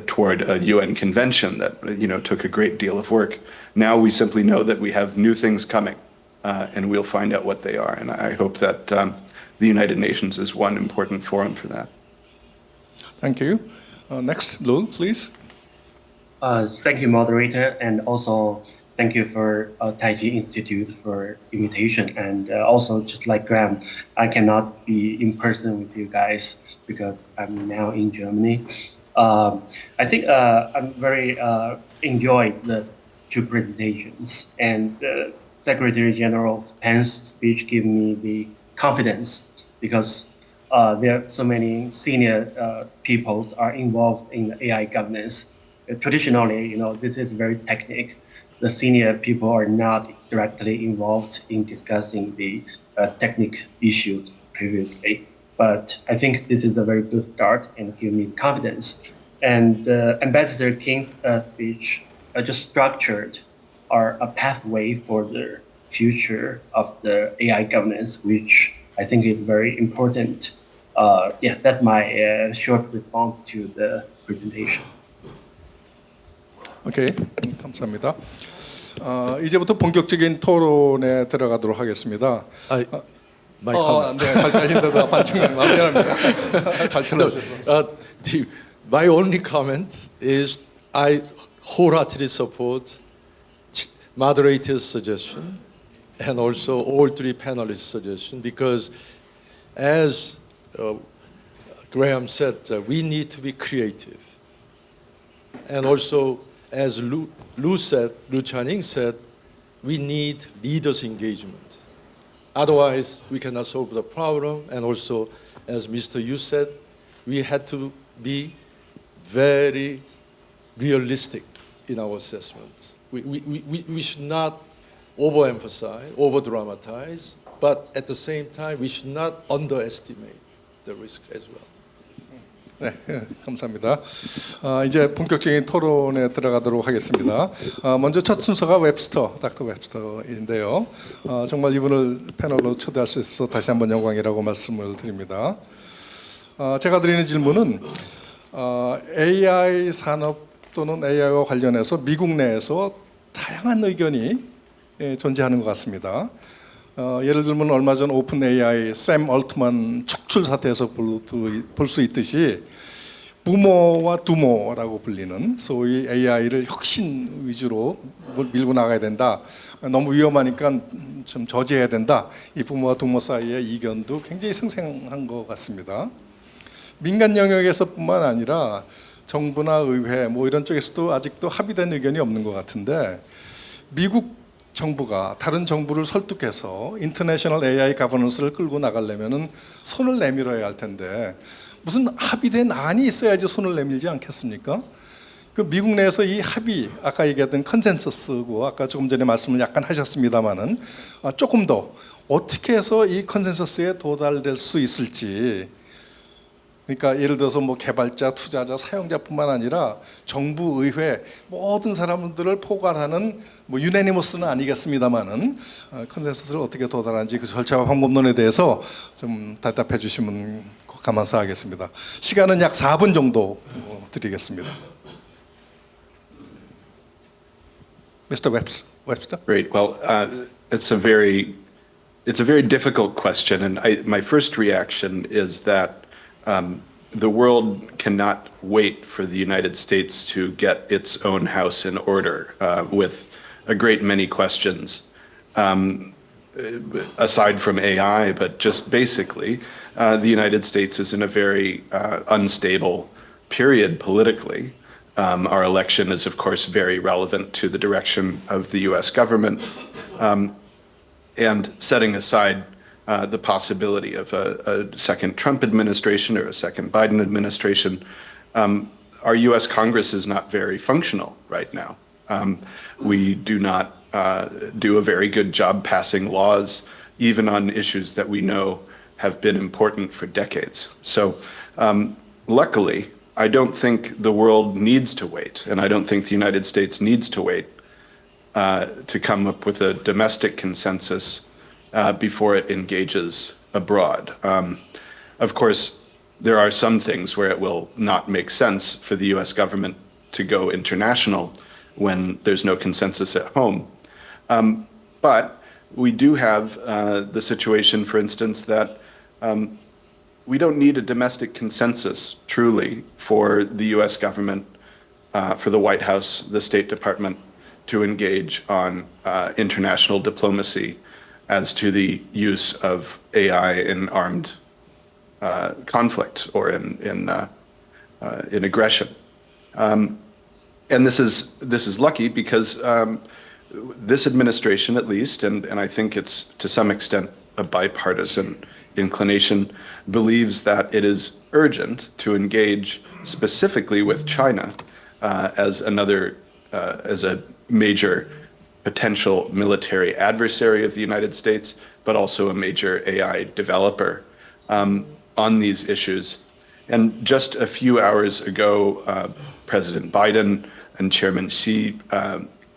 toward a UN convention that took a great deal of work. Now we simply know that we have new things coming, and we'll find out what they are. And I hope that the United Nations is one important forum for that. Thank you. Next, Lou, please. Thank you, moderator, and also thank you for Taiji Institute for invitation. And also, just like Graham, I cannot be in person with you guys because I'm now in Germany. I think I'm very enjoyed the two presentations, and Secretary General Pence's speech gave me the confidence because there are so many senior people are involved in the AI governance. Traditionally, this is very technical. The senior people are not directly involved in discussing the technical issues previously. But I think this is a very good start and give me confidence. And Ambassador King's speech just structured a pathway for the future of the AI governance, which I think is very important. That's my short response to the presentation. 오케이, 감사합니다. 이제부터 본격적인 토론에 들어가도록 하겠습니다. My comment. 네, 발표하신다다 반증님 미안합니다. 발표를 하셔서. My only comment is I wholeheartedly support moderator's suggestion and also all three panelists' suggestion, because as Graham said, we need to be creative. And also, as Lu Channing said, we need leaders' engagement. Otherwise, we cannot solve the problem. And also, as Mr. Yu said, we had to be very realistic in our assessment. We should not overemphasize, over-dramatize, but at the same time, we should not underestimate the risk as well. 네, 감사합니다. 이제 본격적인 토론에 들어가도록 하겠습니다. 먼저 첫 순서가 웹스터, 닥터 웹스터인데요. 정말 이분을 패널로 초대할 수 있어서 다시 한번 영광이라고 말씀을 드립니다. 제가 드리는 질문은 AI 산업 또는 AI와 관련해서 미국 내에서 다양한 의견이 존재하는 것 같습니다. 예를 들면 얼마 전 오픈 AI 샘 얼트만 축출 사태에서 볼 수 있듯이 부모와 두모라고 불리는 소위 AI를 혁신 위주로 밀고 나가야 된다. 너무 위험하니까 좀 저지해야 된다. 이 부모와 두모 사이의 이견도 굉장히 생생한 것 같습니다. 민간 영역에서뿐만 아니라 정부나 의회 뭐 이런 쪽에서도 아직도 합의된 의견이 없는 것 같은데 미국 정부가 다른 정부를 설득해서 인터내셔널 AI 가버넌스를 끌고 나가려면은 손을 내밀어야 할 텐데 무슨 합의된 안이 있어야지 손을 내밀지 않겠습니까? 그 미국 내에서 이 합의, 아까 얘기했던 컨센서스고 아까 조금 전에 말씀을 약간 하셨습니다마는 조금 더 어떻게 해서 이 컨센서스에 도달될 수 있을지. 그러니까 예를 들어서 뭐 개발자, 투자자, 사용자뿐만 아니라 정부, 의회 모든 사람들을 포괄하는 뭐 유네니머스는 아니겠습니다만은 컨센서스를 어떻게 도달하는지 그 절차와 방법론에 대해서 좀 답답해 주시면 감사서 하겠습니다. 시간은 약 4분 정도 드리겠습니다. Mr. Webster. Great. Well, it's a very difficult question, and my first reaction is that the world cannot wait for the United States to get its own house in order with a great many questions, aside from AI, but just basically, the United States is in a very unstable period politically. Our election is, of course, very relevant to the direction of the US government, and setting aside the possibility of a second Trump administration or a second Biden administration, our US Congress is not very functional right now. We do not do a very good job passing laws, even on issues that we know have been important for decades. So luckily, I don't think the world needs to wait, and I don't think the United States needs to wait to come up with a domestic consensus before it engages abroad. Of course, there are some things where it will not make sense for the US government to go international when there's no consensus at home. But we do have the situation, for instance, that we don't need a domestic consensus, truly, for the US government, for the White House, the State Department, to engage on international diplomacy as to the use of AI in armed conflict or in aggression. And this is lucky because this administration, at least, and I think it's to some extent a bipartisan inclination, believes that it is urgent to engage specifically with China as a major potential military adversary of the United States, but also a major AI developer on these issues. And just a few hours ago, President Biden and Chairman Xi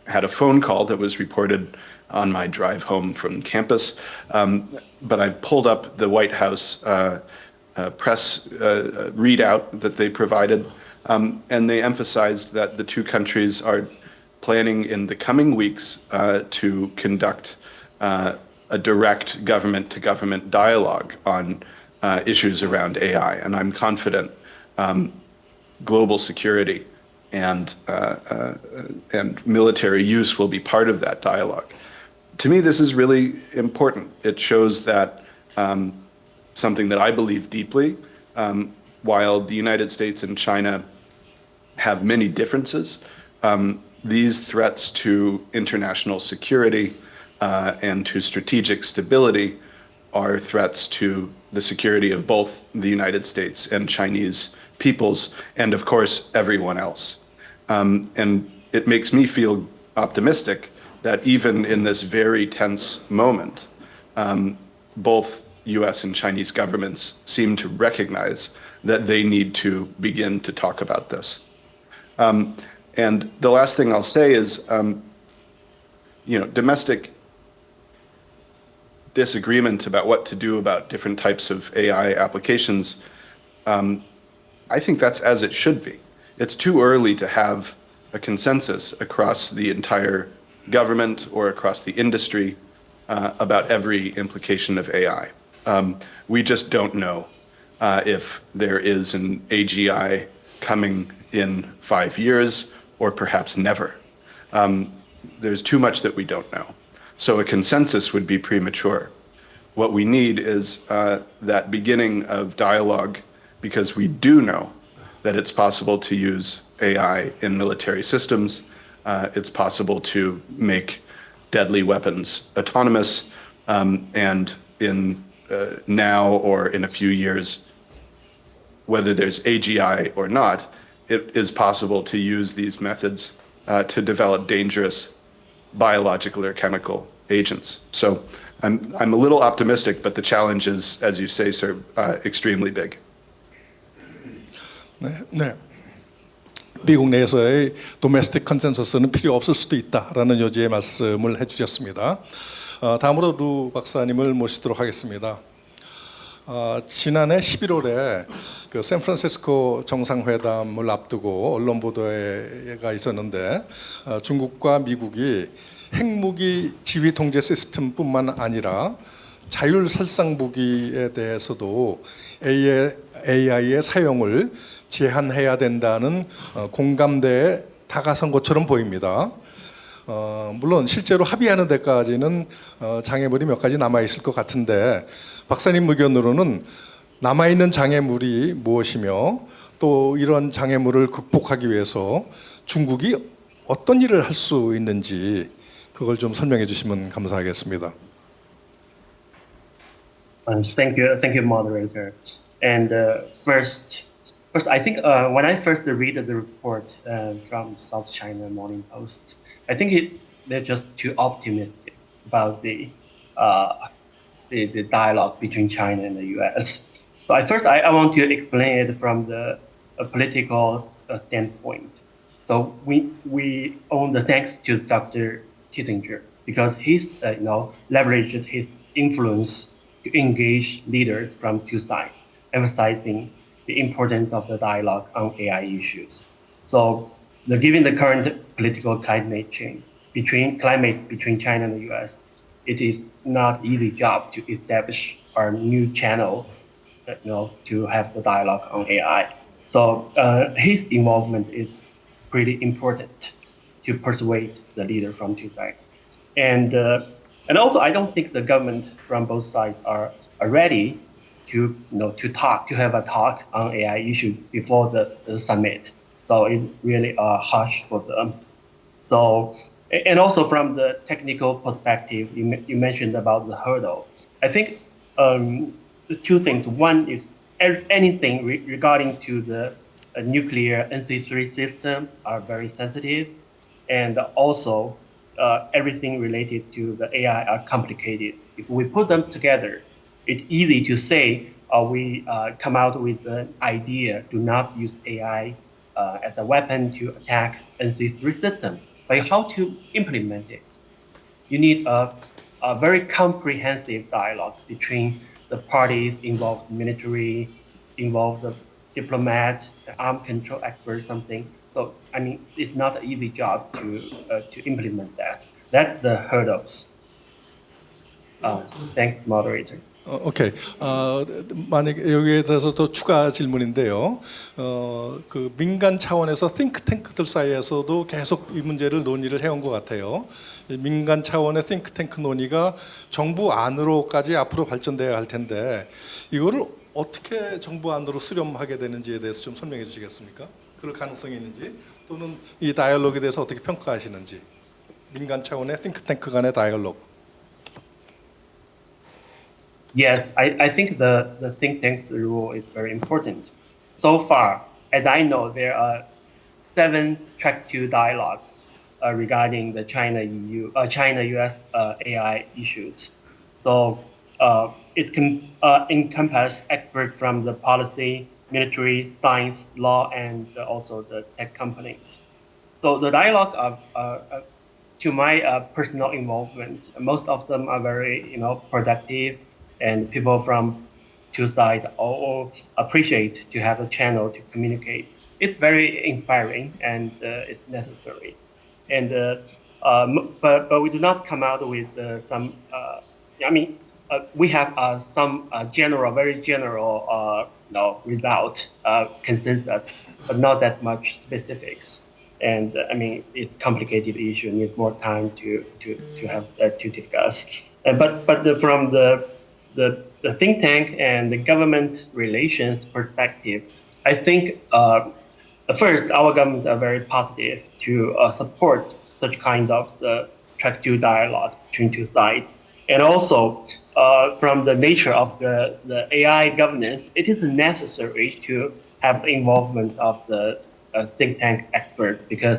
had a phone call that was reported on my drive home from campus. But I've pulled up the White House press readout that they provided, and they emphasized that the two countries are planning in the coming weeks to conduct a direct government-to-government dialogue on issues around AI. And I'm confident global security and military use will be part of that dialogue. To me, this is really important. It shows that something that I believe deeply, while the United States and China have many differences, these threats to international security and to strategic stability are threats to the security of both the United States and Chinese peoples, and of course, everyone else. And it makes me feel optimistic that even in this very tense moment, both US and Chinese governments seem to recognize that they need to begin to talk about this. And the last thing I'll say is, domestic disagreement about what to do about different types of AI applications, I think that's as it should be. It's too early to have a consensus across the entire government or across the industry about every implication of AI. We just don't know if there is an AGI coming in 5 years or perhaps never. There's too much that we don't know. So a consensus would be premature. What we need is that beginning of dialogue, because we do know that it's possible to use AI in military systems. It's possible to make deadly weapons autonomous, and in now or in a few years, whether there's AGI or not, it is possible to use these methods to develop dangerous biological or chemical agents. So I'm a little optimistic, but the challenge is, as you say, sir, extremely big. 네. 미국 내에서의 도메스틱 컨센서스는 필요 없을 수도 있다라는 요지의 말씀을 해주셨습니다. 다음으로 루 박사님을 모시도록 하겠습니다. 지난해 11월에 그 샌프란시스코 정상회담을 앞두고 언론 보도가 있었는데 중국과 미국이 핵무기 지휘 통제 시스템뿐만 아니라 자율살상 무기에 대해서도 AI의 사용을 제한해야 된다는 공감대에 다가선 것처럼 보입니다. 물론 실제로 합의하는 데까지는 장애물이 몇 가지 남아있을 것 같은데 박사님 의견으로는 남아있는 장애물이 무엇이며 또 이런 장애물을 극복하기 위해서 중국이 어떤 일을 할 수 있는지 그걸 좀 설명해 주시면 감사하겠습니다. Thank you, moderator. And first, I think when I first read the report from South China Morning Post, I think they're just too optimistic about the dialogue between China and the U.S. So I want to explain it from the political standpoint. So we owe the thanks to Dr. Kissinger because he's leveraged his influence to engage leaders from two sides, emphasizing the importance of the dialogue on AI issues. So, given the current political climate change between China and the U.S., it is not easy job to establish a new channel, to have the dialogue on AI. So his involvement is pretty important to persuade the leader from two sides. And also, I don't think the government from both sides are ready to have a talk on AI issue before the summit. So it's really harsh for them. So, and also from the technical perspective, you mentioned about the hurdle. I think two things. One is anything regarding to the nuclear NC3 system are very sensitive, and also everything related to the AI are complicated. If we put them together, it's easy to say we come out with an idea, do not use AI as a weapon to attack NC3 system. But how to implement it? You need a very comprehensive dialogue between the parties involved, military, involved the diplomat, the armed control expert, something. So I mean, it's not an easy job to implement that. That's the hurdles. Thanks, moderator. 오케이. 만약 여기에 대해서 또 추가 질문인데요. 그 민간 차원에서 띵크탱크들 사이에서도 계속 이 문제를 논의를 해온 것 같아요. 민간 차원의 띵크탱크 논의가 정부 안으로까지 앞으로 발전돼야 할 텐데 이거를 어떻게 정부 안으로 수렴하게 되는지에 대해서 좀 설명해 주시겠습니까? 그럴 가능성이 있는지 또는 이 다이얼로그에 대해서 어떻게 평가하시는지 민간 차원의 띵크탱크 간의 다이얼로그. Yes, I think the think tank rule is very important. So far, as I know, there are 7 track 2 dialogues regarding the China-US AI issues. So it can encompass experts from the policy, military, science, law, and also the tech companies. So the dialogue to my personal involvement, most of them are very, productive, and people from two sides all appreciate to have a channel to communicate. It's very inspiring and it's necessary. And but we do not come out with some. We have some very general, result consensus, but not that much specifics. And it's complicated issue. Needs more time to have to discuss. From the think tank and the government relations perspective, I think first our government are very positive to support such kind of the track 2 dialogue between two sides, and also from the nature of the AI governance, it is necessary to have the involvement of the think tank expert, because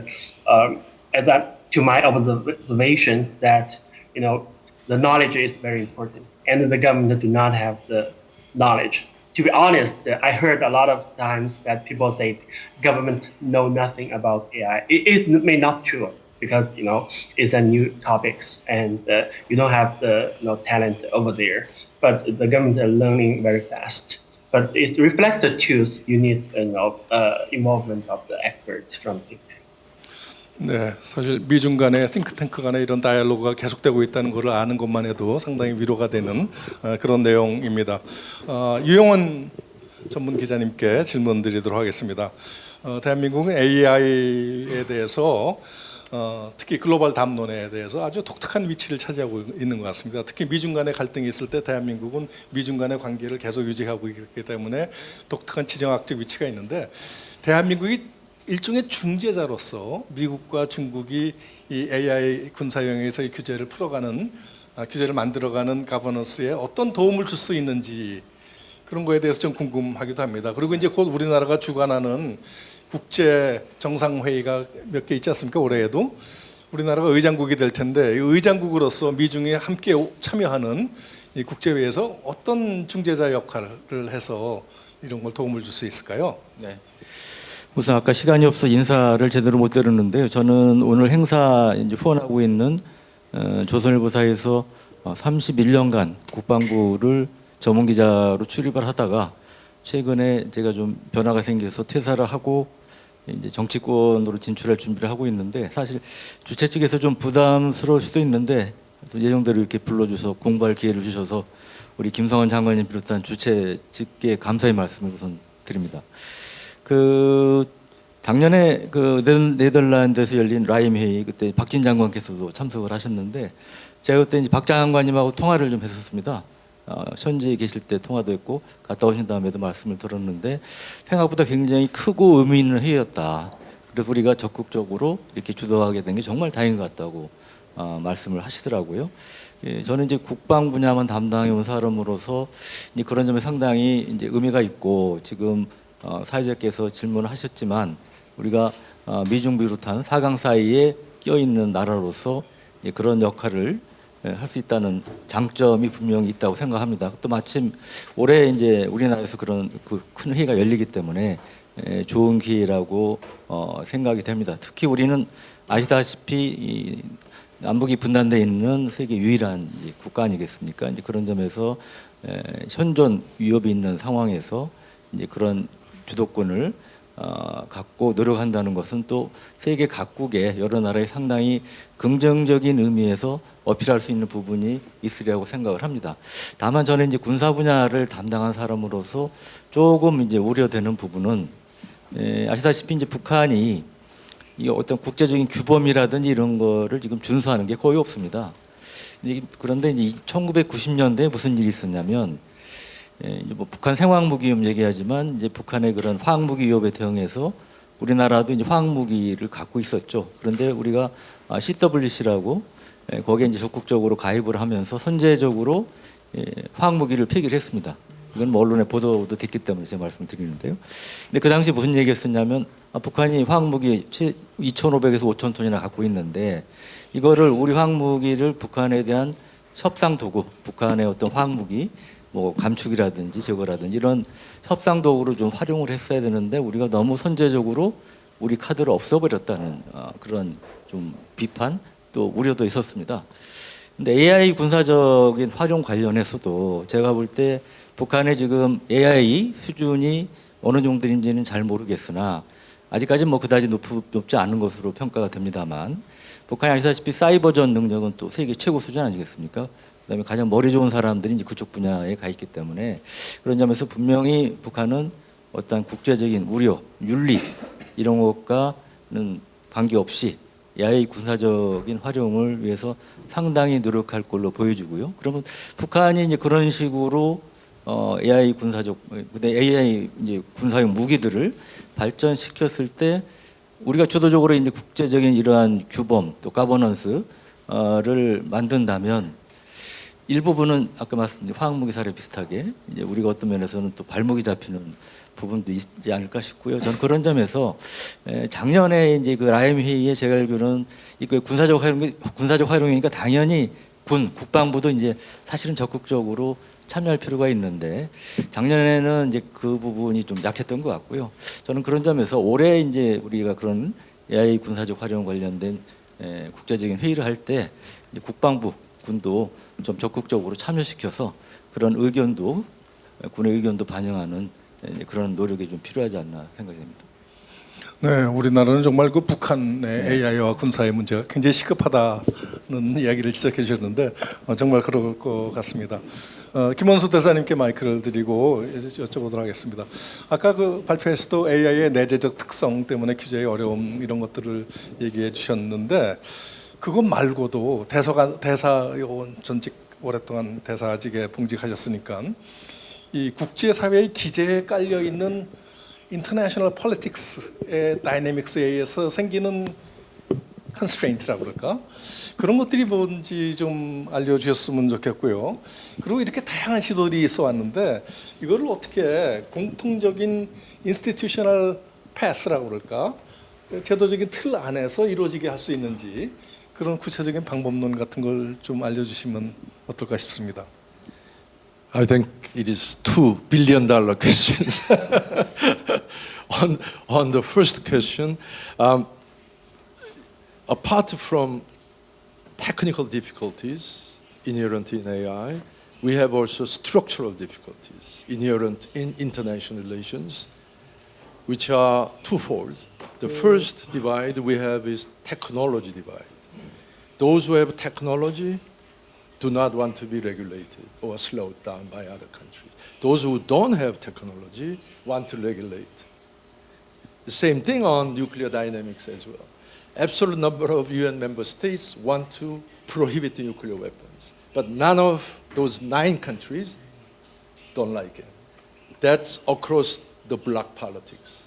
to my observations that the knowledge is very important, and the government do not have the knowledge. To be honest, I heard a lot of times that people say government know nothing about AI. It may not true, because it's a new topics, and you don't have the talent over there. But the government are learning very fast. But it reflects the truth. You need involvement of the experts from think tank. 네, 사실 미중 간의 싱크탱크 간의 이런 다이얼로그가 계속되고 있다는 것을 아는 것만 해도 상당히 위로가 되는 그런 내용입니다. 유영원 전문 기자님께 질문 드리도록 하겠습니다. 대한민국은 AI에 대해서 특히 글로벌 담론에 대해서 아주 독특한 위치를 차지하고 있는 것 같습니다. 특히 미중 간의 갈등이 있을 때 대한민국은 미중 간의 관계를 계속 유지하고 있기 때문에 독특한 지정학적 위치가 있는데, 대한민국이 일종의 중재자로서 미국과 중국이 이 AI 군사 영역에서의 규제를 풀어가는, 규제를 만들어가는 가버넌스에 어떤 도움을 줄 수 있는지, 그런 거에 대해서 좀 궁금하기도 합니다. 그리고 이제 곧 우리나라가 주관하는 국제 정상회의가 몇 개 있지 않습니까? 올해에도 우리나라가 의장국이 될 텐데, 의장국으로서 미중이 함께 참여하는 이 국제회의에서 어떤 중재자 역할을 해서 이런 걸 도움을 줄 수 있을까요? 네. 우선 아까 시간이 없어 인사를 제대로 못 드렸는데요. 저는 오늘 행사 이제 후원하고 있는 조선일보사에서 31년간 국방부를 전문 기자로 출입을 하다가 최근에 제가 좀 변화가 생겨서 퇴사를 하고 이제 정치권으로 진출할 준비를 하고 있는데, 사실 주최 측에서 좀 부담스러울 수도 있는데 예정대로 이렇게 불러주셔서 공부할 기회를 주셔서 우리 김성원 장관님 비롯한 주최 측에 감사의 말씀을 우선 드립니다. 작년에 네덜란드에서 열린 라임 회의, 그때 박진 장관께서도 참석을 하셨는데, 제가 그때 이제 박 장관님하고 통화를 좀 했었습니다. 현지에 계실 때 통화도 했고 갔다 오신 다음에도 말씀을 들었는데, 생각보다 굉장히 크고 의미 있는 회의였다. 그래서 우리가 적극적으로 이렇게 주도하게 된 게 정말 다행인 것 같다고 말씀을 하시더라고요. 예, 저는 이제 국방 분야만 담당해 온 사람으로서 이제 그런 점에 상당히 이제 의미가 있고, 지금 사회자께서 질문을 하셨지만 우리가 미중 비롯한 4강 사이에 껴 있는 나라로서 그런 역할을 할 수 있다는 장점이 분명히 있다고 생각합니다. 또 마침 올해 이제 우리나라에서 그런 큰 회의가 열리기 때문에 좋은 기회라고 생각이 됩니다. 특히 우리는 아시다시피 남북이 분단돼 있는 세계 유일한 이제 국가 아니겠습니까? 이제 그런 점에서 현존 위협이 있는 상황에서 이제 그런 주도권을 갖고 노력한다는 것은 또 세계 각국의 여러 나라에 상당히 긍정적인 의미에서 어필할 수 있는 부분이 있으리라고 생각을 합니다. 다만 저는 이제 군사 분야를 담당한 사람으로서 조금 이제 우려되는 부분은, 아시다시피 이제 북한이 이 어떤 국제적인 규범이라든지 이런 거를 지금 준수하는 게 거의 없습니다. 그런데 이제 1990년대에 무슨 일이 있었냐면, 뭐 북한 생화학무기 위협 얘기하지만 이제 북한의 그런 화학무기 위협에 대응해서 우리나라도 이제 화학무기를 갖고 있었죠. 그런데 우리가 CWC라고 거기에 이제 적극적으로 가입을 하면서 선제적으로 화학무기를 폐기를 했습니다. 이건 뭐 언론에 보도도 됐기 때문에 제가 말씀드리는데요. 근데 그 당시 무슨 얘기했었냐면, 북한이 화학무기 2,500에서 5,000톤이나 갖고 있는데, 이거를 우리 화학무기를 북한에 대한 협상 도구, 북한의 어떤 화학무기 뭐 감축이라든지 제거라든지 이런 협상 도구로 좀 활용을 했어야 되는데 우리가 너무 선제적으로 우리 카드를 없애버렸다는 그런 좀 비판 또 우려도 있었습니다. 근데 AI 군사적인 활용 관련해서도 제가 볼 때 북한의 지금 AI 수준이 어느 정도인지는 잘 모르겠으나 아직까지 뭐 그다지 높지 않은 것으로 평가가 됩니다만 북한이 아시다시피 사이버전 능력은 또 세계 최고 수준 아니겠습니까? 그다음에 가장 머리 좋은 사람들이 이제 그쪽 분야에 가 있기 때문에 그런 점에서 분명히 북한은 어떤 국제적인 우려, 윤리 이런 것과는 관계없이 AI 군사적인 활용을 위해서 상당히 노력할 걸로 보여지고요. 그러면 북한이 이제 그런 식으로 AI 군사적, AI 이제 군사용 무기들을 발전시켰을 때 우리가 주도적으로 이제 국제적인 이러한 규범 또 가버넌스를 만든다면 일부분은 아까 말씀드린 화학무기 사례 비슷하게 이제 우리가 어떤 면에서는 또 발목이 잡히는 부분도 있지 않을까 싶고요. 저는 그런 점에서 작년에 이제 그 라임 회의에 제가 알기로는 이 군사적 활용이니까 당연히 국방부도 이제 사실은 적극적으로 참여할 필요가 있는데 작년에는 이제 그 부분이 좀 약했던 것 같고요. 저는 그런 점에서 올해 이제 우리가 그런 AI 군사적 활용 관련된 국제적인 회의를 할 때 국방부 군도 좀 적극적으로 참여시켜서 그런 의견도 군의 의견도 반영하는 그런 노력이 좀 필요하지 않나 생각이 됩니다. 네, 우리나라는 정말 그 북한의 AI와 군사의 문제가 굉장히 시급하다는 이야기를 지적해 주셨는데 정말 그럴 것 같습니다. 김원수 대사님께 마이크를 드리고 여쭤보도록 하겠습니다. 아까 그 발표에서도 AI의 내재적 특성 때문에 규제의 어려움 이런 것들을 얘기해 주셨는데 그것 말고도 대사요원 전직 오랫동안 대사직에 봉직하셨으니까 이 국제사회의 기제에 깔려 있는 인터내셔널 폴리틱스의 다이내믹스에 의해서 생기는 컨스트레인트라고 그럴까? 그런 것들이 뭔지 좀 알려주셨으면 좋겠고요. 그리고 이렇게 다양한 시도들이 있어 왔는데 이거를 어떻게 공통적인 인스티튜셔널 패스라고 그럴까? 제도적인 틀 안에서 이루어지게 할 수 있는지 그런 구체적인 방법론 같은 걸 좀 알려주시면 어떨까 싶습니다. I think it is $2 billion questions. On the first question, apart from technical difficulties inherent in AI, we have also structural difficulties inherent in international relations, which are twofold. The first divide we have is technology divide. Those who have technology do not want to be regulated or slowed down by other countries. Those who don't have technology want to regulate. The same thing on nuclear dynamics as well. Absolute number of UN member states want to prohibit nuclear weapons, but none of those 9 countries don't like it. That's across the bloc politics.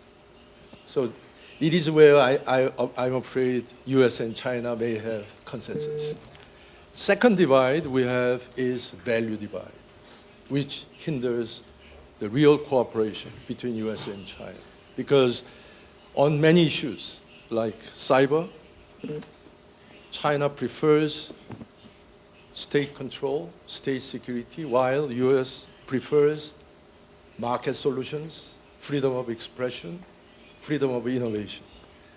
So it is where I'm afraid US and China may have consensus. Second divide we have is value divide, which hinders the real cooperation between US and China. Because on many issues, like cyber, China prefers state control, state security, while US prefers market solutions, freedom of expression, freedom of innovation.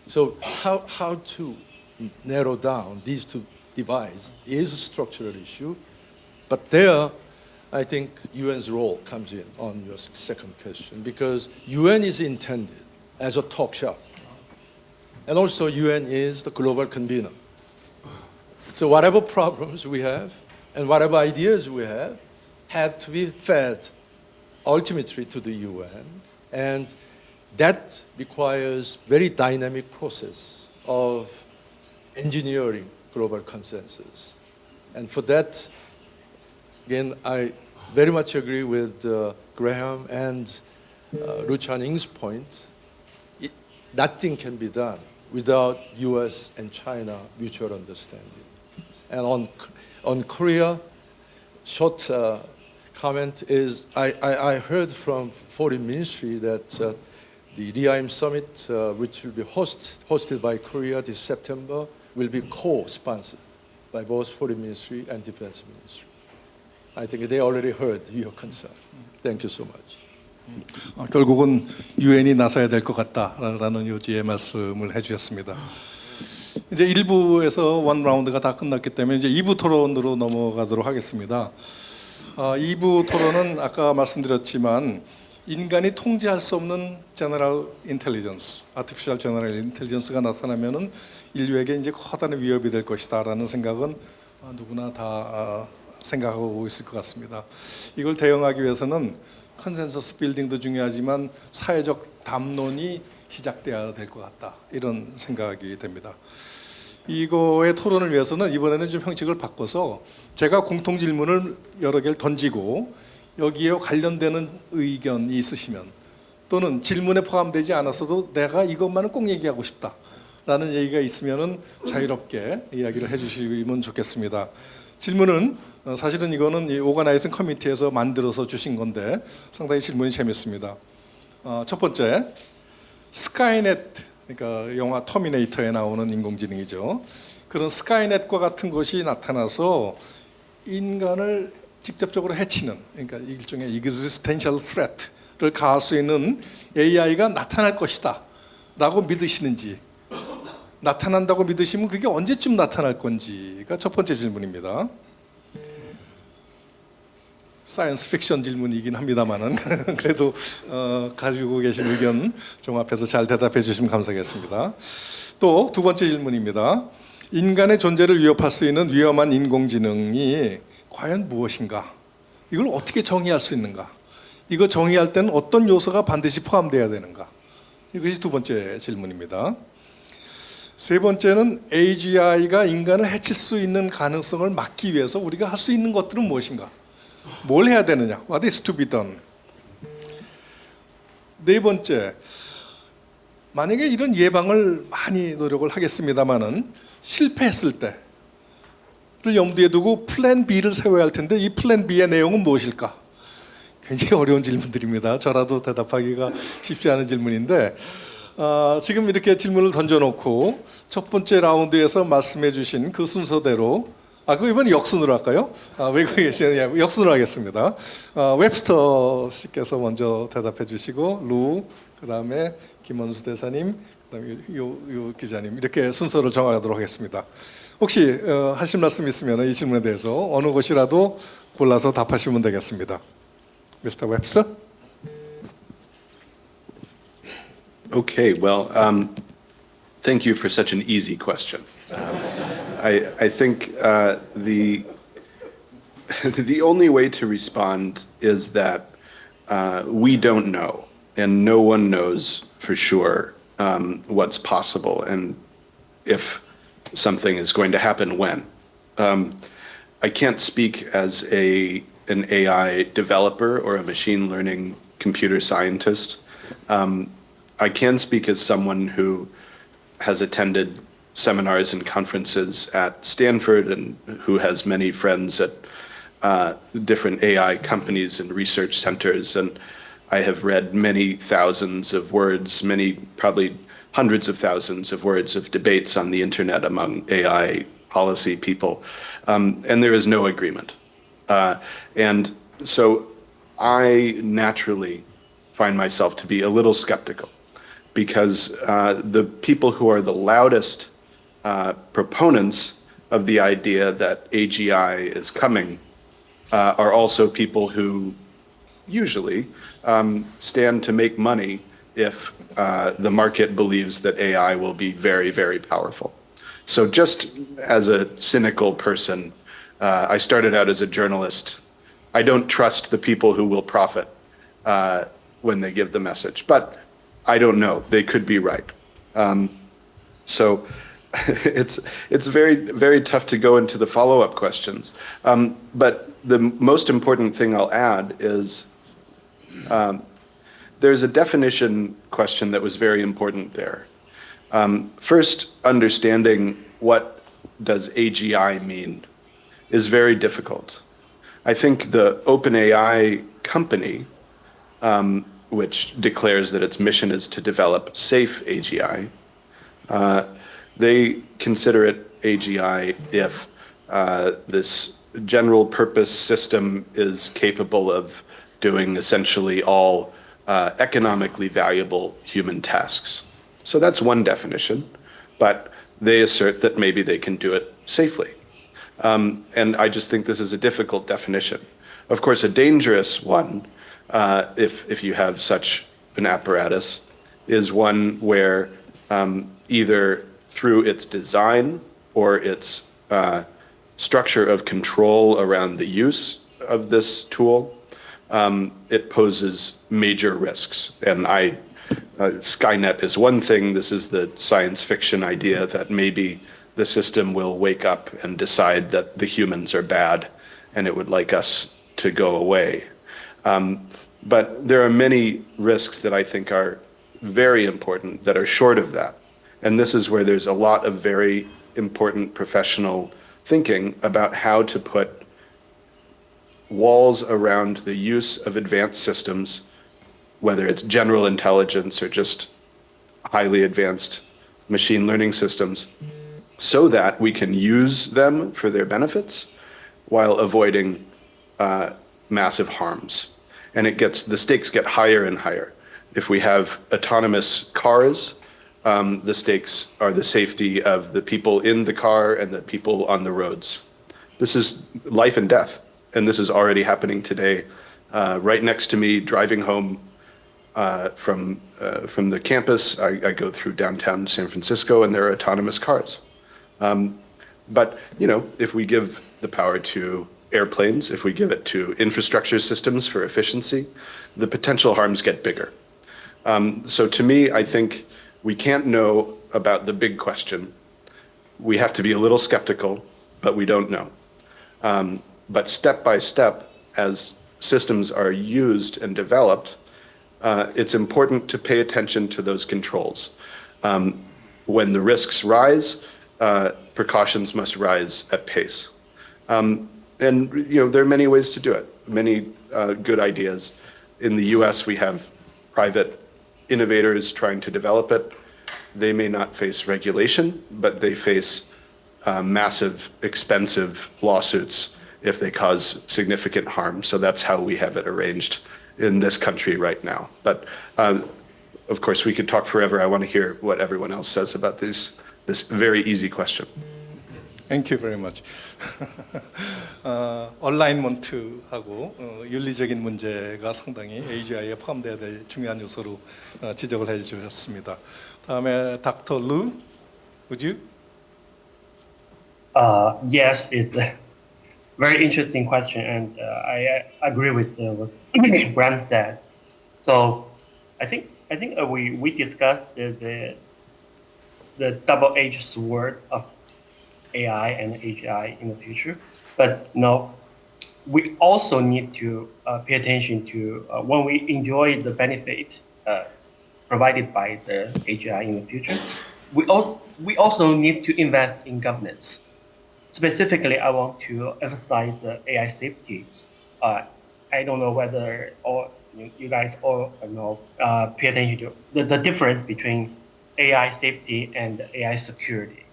So how to narrow down these two divides is a structural issue, but there I think UN's role comes in on your second question, because UN is intended as a talk shop, and also UN is the global convener. So whatever problems we have and whatever ideas we have to be fed ultimately to the UN, and that requires very dynamic process of engineering global consensus. And for that, again, I very much agree with Graham and Lu Chaning's point. Nothing can be done without US and China mutual understanding. And on Korea, short comment is, I heard from Foreign Ministry that the Reheim Summit, which will be hosted by Korea this September, will be co-sponsored by both Foreign Ministry and Defense Ministry. I think they already heard your concern. Thank you so much. 결국은 유엔이 나서야 될 것 같다라는 요지의 말씀을 해주셨습니다. 이제 1부에서 원 라운드가 다 끝났기 때문에 이제 2부 토론으로 넘어가도록 하겠습니다. 2부 토론은 아까 말씀드렸지만 인간이 통제할 수 없는 제너럴 인텔리전스, 아티피셜 제너럴 인텔리전스가 나타나면은 인류에게 이제 커다란 위협이 될 것이다라는 생각은 누구나 다 생각하고 있을 것 같습니다. 이걸 대응하기 위해서는 컨센서스 빌딩도 중요하지만 사회적 담론이 시작돼야 될 것 같다, 이런 생각이 됩니다. 이거의 토론을 위해서는 이번에는 좀 형식을 바꿔서 제가 공통 질문을 여러 개를 던지고 여기에 관련되는 의견이 있으시면 또는 질문에 포함되지 않았어도 내가 이것만은 꼭 얘기하고 싶다라는 얘기가 있으면은 자유롭게 이야기를 해주시면 좋겠습니다. 질문은 사실은 이거는 이 오가나이징 커미티에서 만들어서 주신 건데 상당히 질문이 재밌습니다. 첫 번째, 스카이넷, 그러니까 영화 터미네이터에 나오는 인공지능이죠. 그런 스카이넷과 같은 것이 나타나서 인간을 직접적으로 해치는, 그러니까 일종의 existential threat를 가할 수 있는 AI가 나타날 것이다 라고 믿으시는지, 나타난다고 믿으시면 그게 언제쯤 나타날 건지가 첫 번째 질문입니다. 사이언스 픽션 질문이긴 합니다만은 그래도 가지고 계신 의견 종합해서 잘 대답해 주시면 감사하겠습니다. 또 두 번째 질문입니다. 인간의 존재를 위협할 수 있는 위험한 인공지능이 과연 무엇인가? 이걸 어떻게 정의할 수 있는가? 이거 정의할 때는 어떤 요소가 반드시 포함되어야 되는가? 이것이 두 번째 질문입니다. 세 번째는 AGI가 인간을 해칠 수 있는 가능성을 막기 위해서 우리가 할 수 있는 것들은 무엇인가? 뭘 해야 되느냐? What is to be done? 네 번째, 만약에 이런 예방을 많이 노력을 하겠습니다마는 실패했을 때를 염두에 두고 플랜 B를 세워야 할 텐데 이 플랜 B의 내용은 무엇일까? 굉장히 어려운 질문들입니다. 저라도 대답하기가 쉽지 않은 질문인데 지금 이렇게 질문을 던져놓고 첫 번째 라운드에서 말씀해 주신 그 순서대로 그거 이번에 역순으로 할까요? 외국에 계시는 역순으로 하겠습니다. 웹스터 씨께서 먼저 대답해 주시고 루, 그다음에 김원수 대사님, 그다음에 요 기자님 이렇게 순서를 정하도록 하겠습니다. 혹시 하실 말씀 있으면 이 질문에 대해서 어느 것이라도 골라서 답하시면 되겠습니다. Mr. Webster? Okay, well, thank you for such an easy question. I think the only way to respond is that we don't know, and no one knows for sure what's possible and if something is going to happen when. I can't speak as an AI developer or a machine learning computer scientist. I can speak as someone who has attended seminars and conferences at Stanford and who has many friends at different AI companies and research centers. And I have read many thousands of words, probably hundreds of thousands of words of debates on the internet among AI policy people. And there is no agreement. And so I naturally find myself to be a little skeptical because the people who are the loudest proponents of the idea that AGI is coming are also people who usually stand to make money if the market believes that AI will be very, very powerful. So just as a cynical person, I started out as a journalist. I don't trust the people who will profit when they give the message, but I don't know. They could be right. So it's very, very tough to go into the follow-up questions. But the most important thing I'll add is there's a definition question that was very important there. First, understanding what does AGI mean is very difficult. I think the OpenAI company, which declares that its mission is to develop safe AGI, they consider it AGI if this general purpose system is capable of doing essentially all economically valuable human tasks. So that's one definition, but they assert that maybe they can do it safely. And I just think this is a difficult definition. Of course, a dangerous one, if you have such an apparatus, is one where either through its design or its structure of control around the use of this tool, it poses major risks. And Skynet is one thing. This is the science fiction idea that maybe the system will wake up and decide that the humans are bad and it would like us to go away. But there are many risks that I think are very important that are short of that. And this is where there's a lot of very important professional thinking about how to put walls around the use of advanced systems, whether it's general intelligence or just highly advanced machine learning systems, so that we can use them for their benefits while avoiding massive harms. And the stakes get higher and higher. If we have autonomous cars, the stakes are the safety of the people in the car and the people on the roads. This is life and death, and this is already happening today. Right next to me, driving home from the campus, I go through downtown San Francisco, and there are autonomous cars. But if we give the power to airplanes, if we give it to infrastructure systems for efficiency, the potential harms get bigger. So to me, I think we can't know about the big question. We have to be a little skeptical, but we don't know. But step by step, as systems are used and developed, it's important to pay attention to those controls. When the risks rise, precautions must rise at pace. And there are many ways to do it, many good ideas. In the US, we have private innovators trying to develop it. They may not face regulation, but they face massive, expensive lawsuits if they cause significant harm. So that's how we have it arranged in this country right now. But of course, we could talk forever. I want to hear what everyone else says about this very easy question. Thank you very much. 얼라인먼트하고 윤리적인 문제가 상당히 AGI에 포함되어야 될 중요한 요소로 지적을 해주셨습니다. 다음에 닥터 루, would you? Yes, it's a very interesting question, and I agree with what Graham said. So I think we discussed the double-edged sword of AI and AGI in the future, but no, we also need to pay attention to when we enjoy the benefit provided by the AGI in the future. We also need to invest in governance. Specifically, I want to emphasize the AI safety. I don't know whether you guys all pay attention to the difference between AI safety and AI security.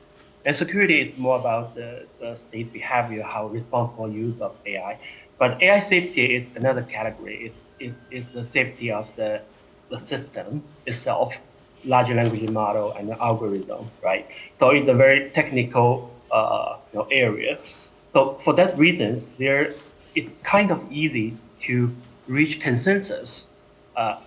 And security is more about the state behavior, how responsible use of AI. But AI safety is another category. It's the safety of the system itself, large language model and the algorithm, right? So it's a very technical area. So for that reasons, it's kind of easy to reach consensus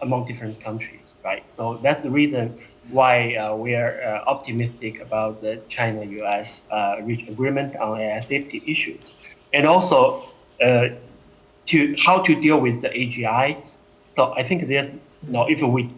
among different countries, right? So that's the reason why we are optimistic about the China-US reach agreement on AI safety issues, and also how to deal with the AGI. So I think there's if we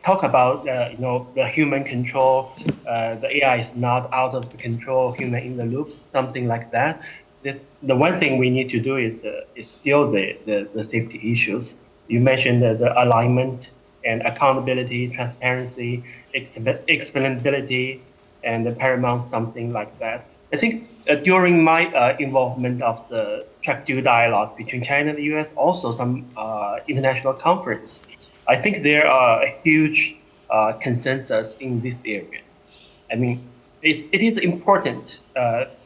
talk about the human control, the AI is not out of the control, human in the loop, something like that. The one thing we need to do is still the safety issues. You mentioned the alignment and accountability, transparency, explainability, and the paramount, something like that. I think during my involvement of the Track 2 dialogue between China and the US, also some international conference, I think there are a huge consensus in this area. I mean, it is important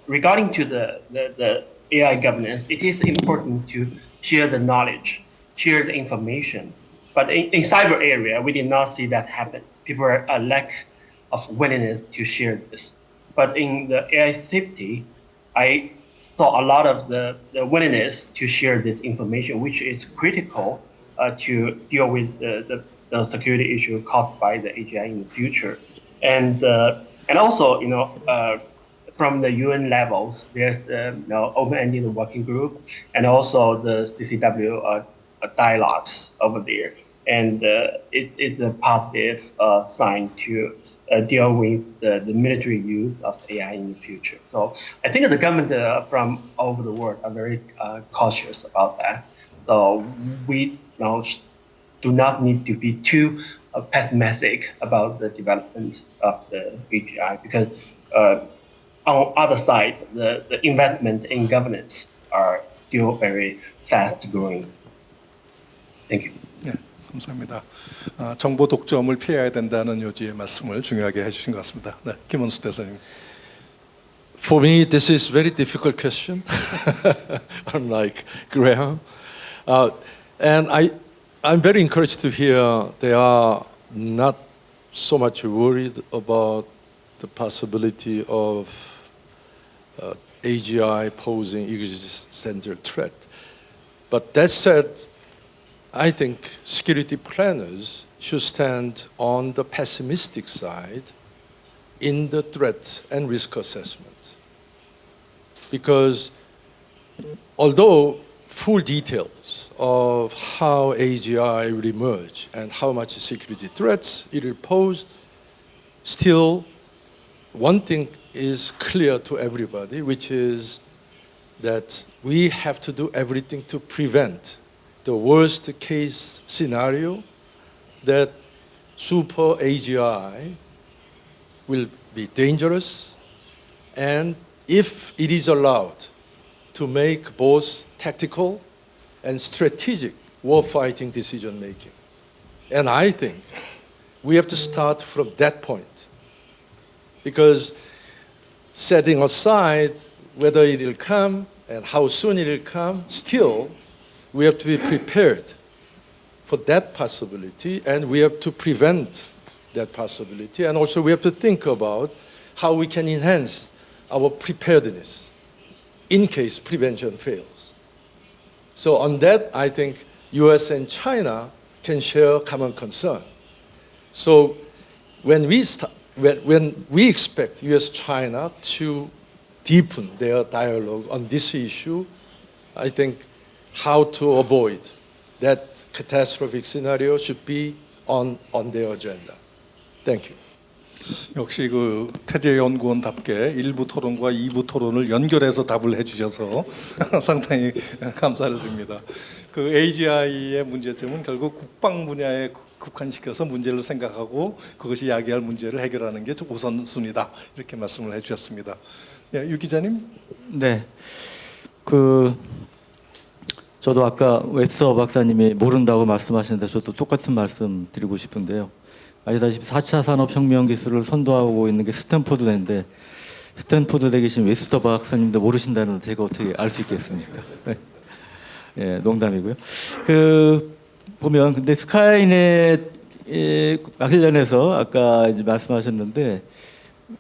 regarding to the AI governance, it is important to share the knowledge, share the information. But in cyber area, we did not see that happen. People are a lack of willingness to share this. But in the AI safety, I saw a lot of the willingness to share this information, which is critical to deal with the security issue caused by the AGI in the future. And also, from the UN levels, there's open-ended working group and also the CCW dialogues over there. And it's a positive sign to deal with the military use of AI in the future. So I think the government from over the world are very cautious about that. So we do not need to be too pessimistic about the development of the AGI because on other side, the investment in governance are still very fast growing. Thank you. 네, 감사합니다. 정보 독점을 피해야 된다는 요지의 말씀을 중요하게 해주신 것 같습니다. 네, 김원수 대사님. For me, this is very difficult question, unlike Graham. And I'm very encouraged to hear they are not so much worried about the possibility of AGI posing existential threat. But that said, I think security planners should stand on the pessimistic side in the threat and risk assessment. Because although full details of how AGI will emerge and how much security threats it will pose, still one thing is clear to everybody, which is that we have to do everything to prevent the worst case scenario that super AGI will be dangerous, and if it is allowed to make both tactical and strategic war-fighting decision making. And I think we have to start from that point, because setting aside whether it will come and how soon it will come, still we have to be prepared for that possibility, and we have to prevent that possibility, and also we have to think about how we can enhance our preparedness in case prevention fails. So on that, I think US and China can share common concern. So when we expect US-China to deepen their dialogue on this issue, I think how to avoid that catastrophic scenario should be on their agenda. Thank you. 역시 그 태재 연구원답게 1부 토론과 2부 토론을 연결해서 답을 해주셔서 상당히 감사를 드립니다. 그 AGI의 문제점은 결국 국방 분야에 국한시켜서 문제를 생각하고 그것이 야기할 문제를 해결하는 게 우선순위다, 이렇게 말씀을 해주셨습니다. 예, 유 기자님. 네, 저도 아까 웹서 박사님이 모른다고 말씀하셨는데 저도 똑같은 말씀 드리고 싶은데요. 아시다시피 4차 산업혁명 기술을 선도하고 있는 게 스탠포드대인데 스탠포드대 계신 웹서 박사님도 모르신다는 제가 어떻게 알 수 있겠습니까? 예, 농담이고요. 보면 근데 스카이넷 관련해서 아까 이제 말씀하셨는데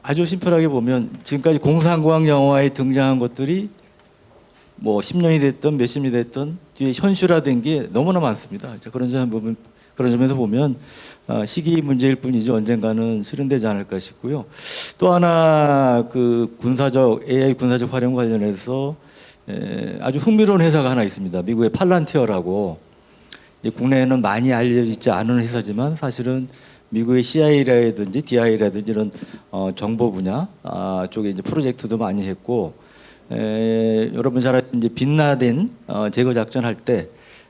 아주 심플하게 보면 지금까지 공상과학 영화에 등장한 것들이 뭐 10년이 됐든 몇십 년이 됐든 뒤에 현실화된 게 너무나 많습니다. 그런 점에서 보면 시기 문제일 뿐이지 언젠가는 실현되지 않을까 싶고요. 또 하나 AI 군사적 활용 관련해서 아주 흥미로운 회사가 하나 있습니다. 미국의 팔란티어라고, 국내에는 많이 알려지지 않은 회사지만 사실은 미국의 CIA라든지 DIA라든지 이런 정보 분야 쪽에 이제 프로젝트도 많이 했고, 여러분 잘 아시는 이제 빈라덴 제거 작전 할 때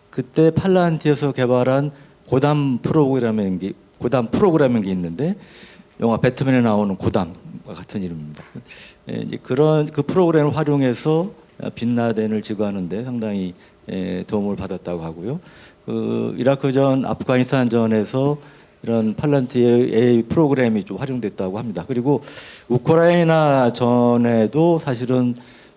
그때 팔란티어에서 개발한 고담 프로그램인 게 있는데 영화 배트맨에 나오는 고담과 같은 이름입니다. 이제 그런 그 프로그램을 활용해서 빈라덴을 제거하는데 상당히 도움을 받았다고 하고요. 이라크전, 아프가니스탄전에서 이런 팔란티의 AI 프로그램이 좀 활용됐다고 합니다. 그리고 우크라이나 전에도 사실은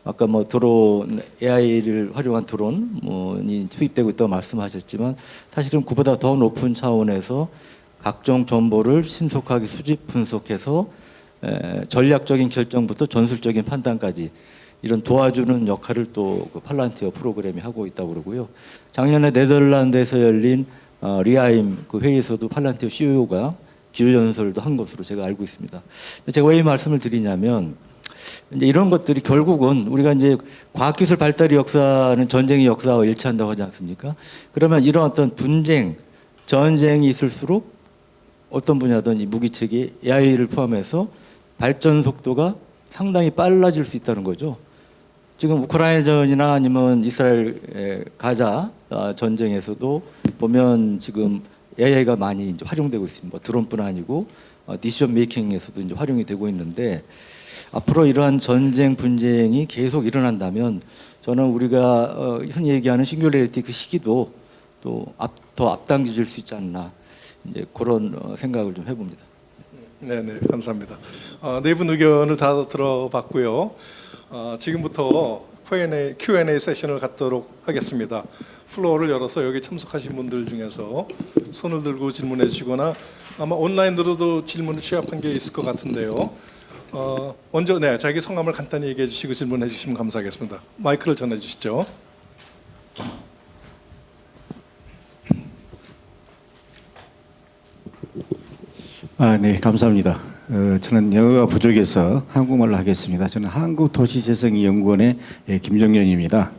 아까 뭐 드론 AI를 활용한 드론이 투입되고 있다고 말씀하셨지만 사실은 그보다 더 높은 차원에서 각종 정보를 신속하게 수집 분석해서 전략적인 결정부터 전술적인 판단까지 이런 도와주는 역할을 또그 팔란티어 프로그램이 하고 있다고 그러고요. 작년에 네덜란드에서 열린 리아임 그 회의에서도 팔란티어 CEO가 기조연설도 한 것으로 제가 알고 있습니다. 제가 왜 이 말씀을 드리냐면 이제 이런 것들이 결국은 우리가 이제 과학기술 발달의 역사는 전쟁의 역사와 일치한다고 하지 않습니까? 그러면 이런 어떤 분쟁, 전쟁이 있을수록 어떤 분야든 이 무기체계 AI를 포함해서 발전 속도가 상당히 빨라질 수 있다는 거죠. 지금 우크라이나전이나 아니면 이스라엘 가자 전쟁에서도 보면 지금 AI가 많이 이제 활용되고 있습니다. 뭐 드론뿐 아니고 디시전 메이킹에서도 이제 활용이 되고 있는데 앞으로 이러한 전쟁 분쟁이 계속 일어난다면 저는 우리가 흔히 얘기하는 싱귤레리티 그 시기도 또 더 앞당겨질 수 있지 않나 이제 그런 생각을 좀 해봅니다. 네, 감사합니다. 네 분 의견을 다 들어봤고요. 지금부터 Q&A 세션을 갖도록 하겠습니다. 플로어를 열어서 여기 참석하신 분들 중에서 손을 들고 질문해 주시거나 아마 온라인으로도 질문을 취합한 게 있을 것 같은데요. 먼저 자기 성함을 간단히 얘기해 주시고 질문해 주시면 감사하겠습니다. 마이크를 전해 주시죠. 네, 감사합니다. 저는 영어가 부족해서 한국말로 하겠습니다. 저는 한국도시재생연구원의 김정연입니다.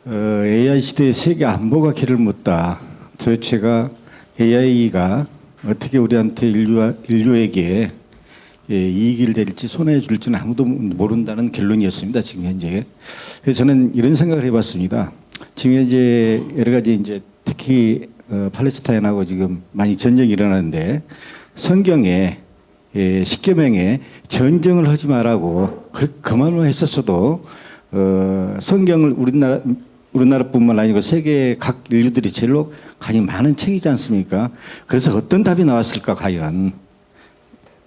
AI 시대의 세계 안보가 길을 묻다. 도대체가 AI가 어떻게 우리한테 인류에게 이익을 될지 손해 줄지는 아무도 모른다는 결론이었습니다. 지금 현재. 그래서 저는 이런 생각을 해봤습니다. 지금 현재 여러 가지 이제 특히 팔레스타인하고 지금 많이 전쟁이 일어나는데 성경에 10계명에 전쟁을 하지 말라고 그만만 했었어도 성경을 우리나라뿐만 아니고 세계 각 인류들이 제일로 가장 많은 책이지 않습니까? 그래서 어떤 답이 나왔을까 과연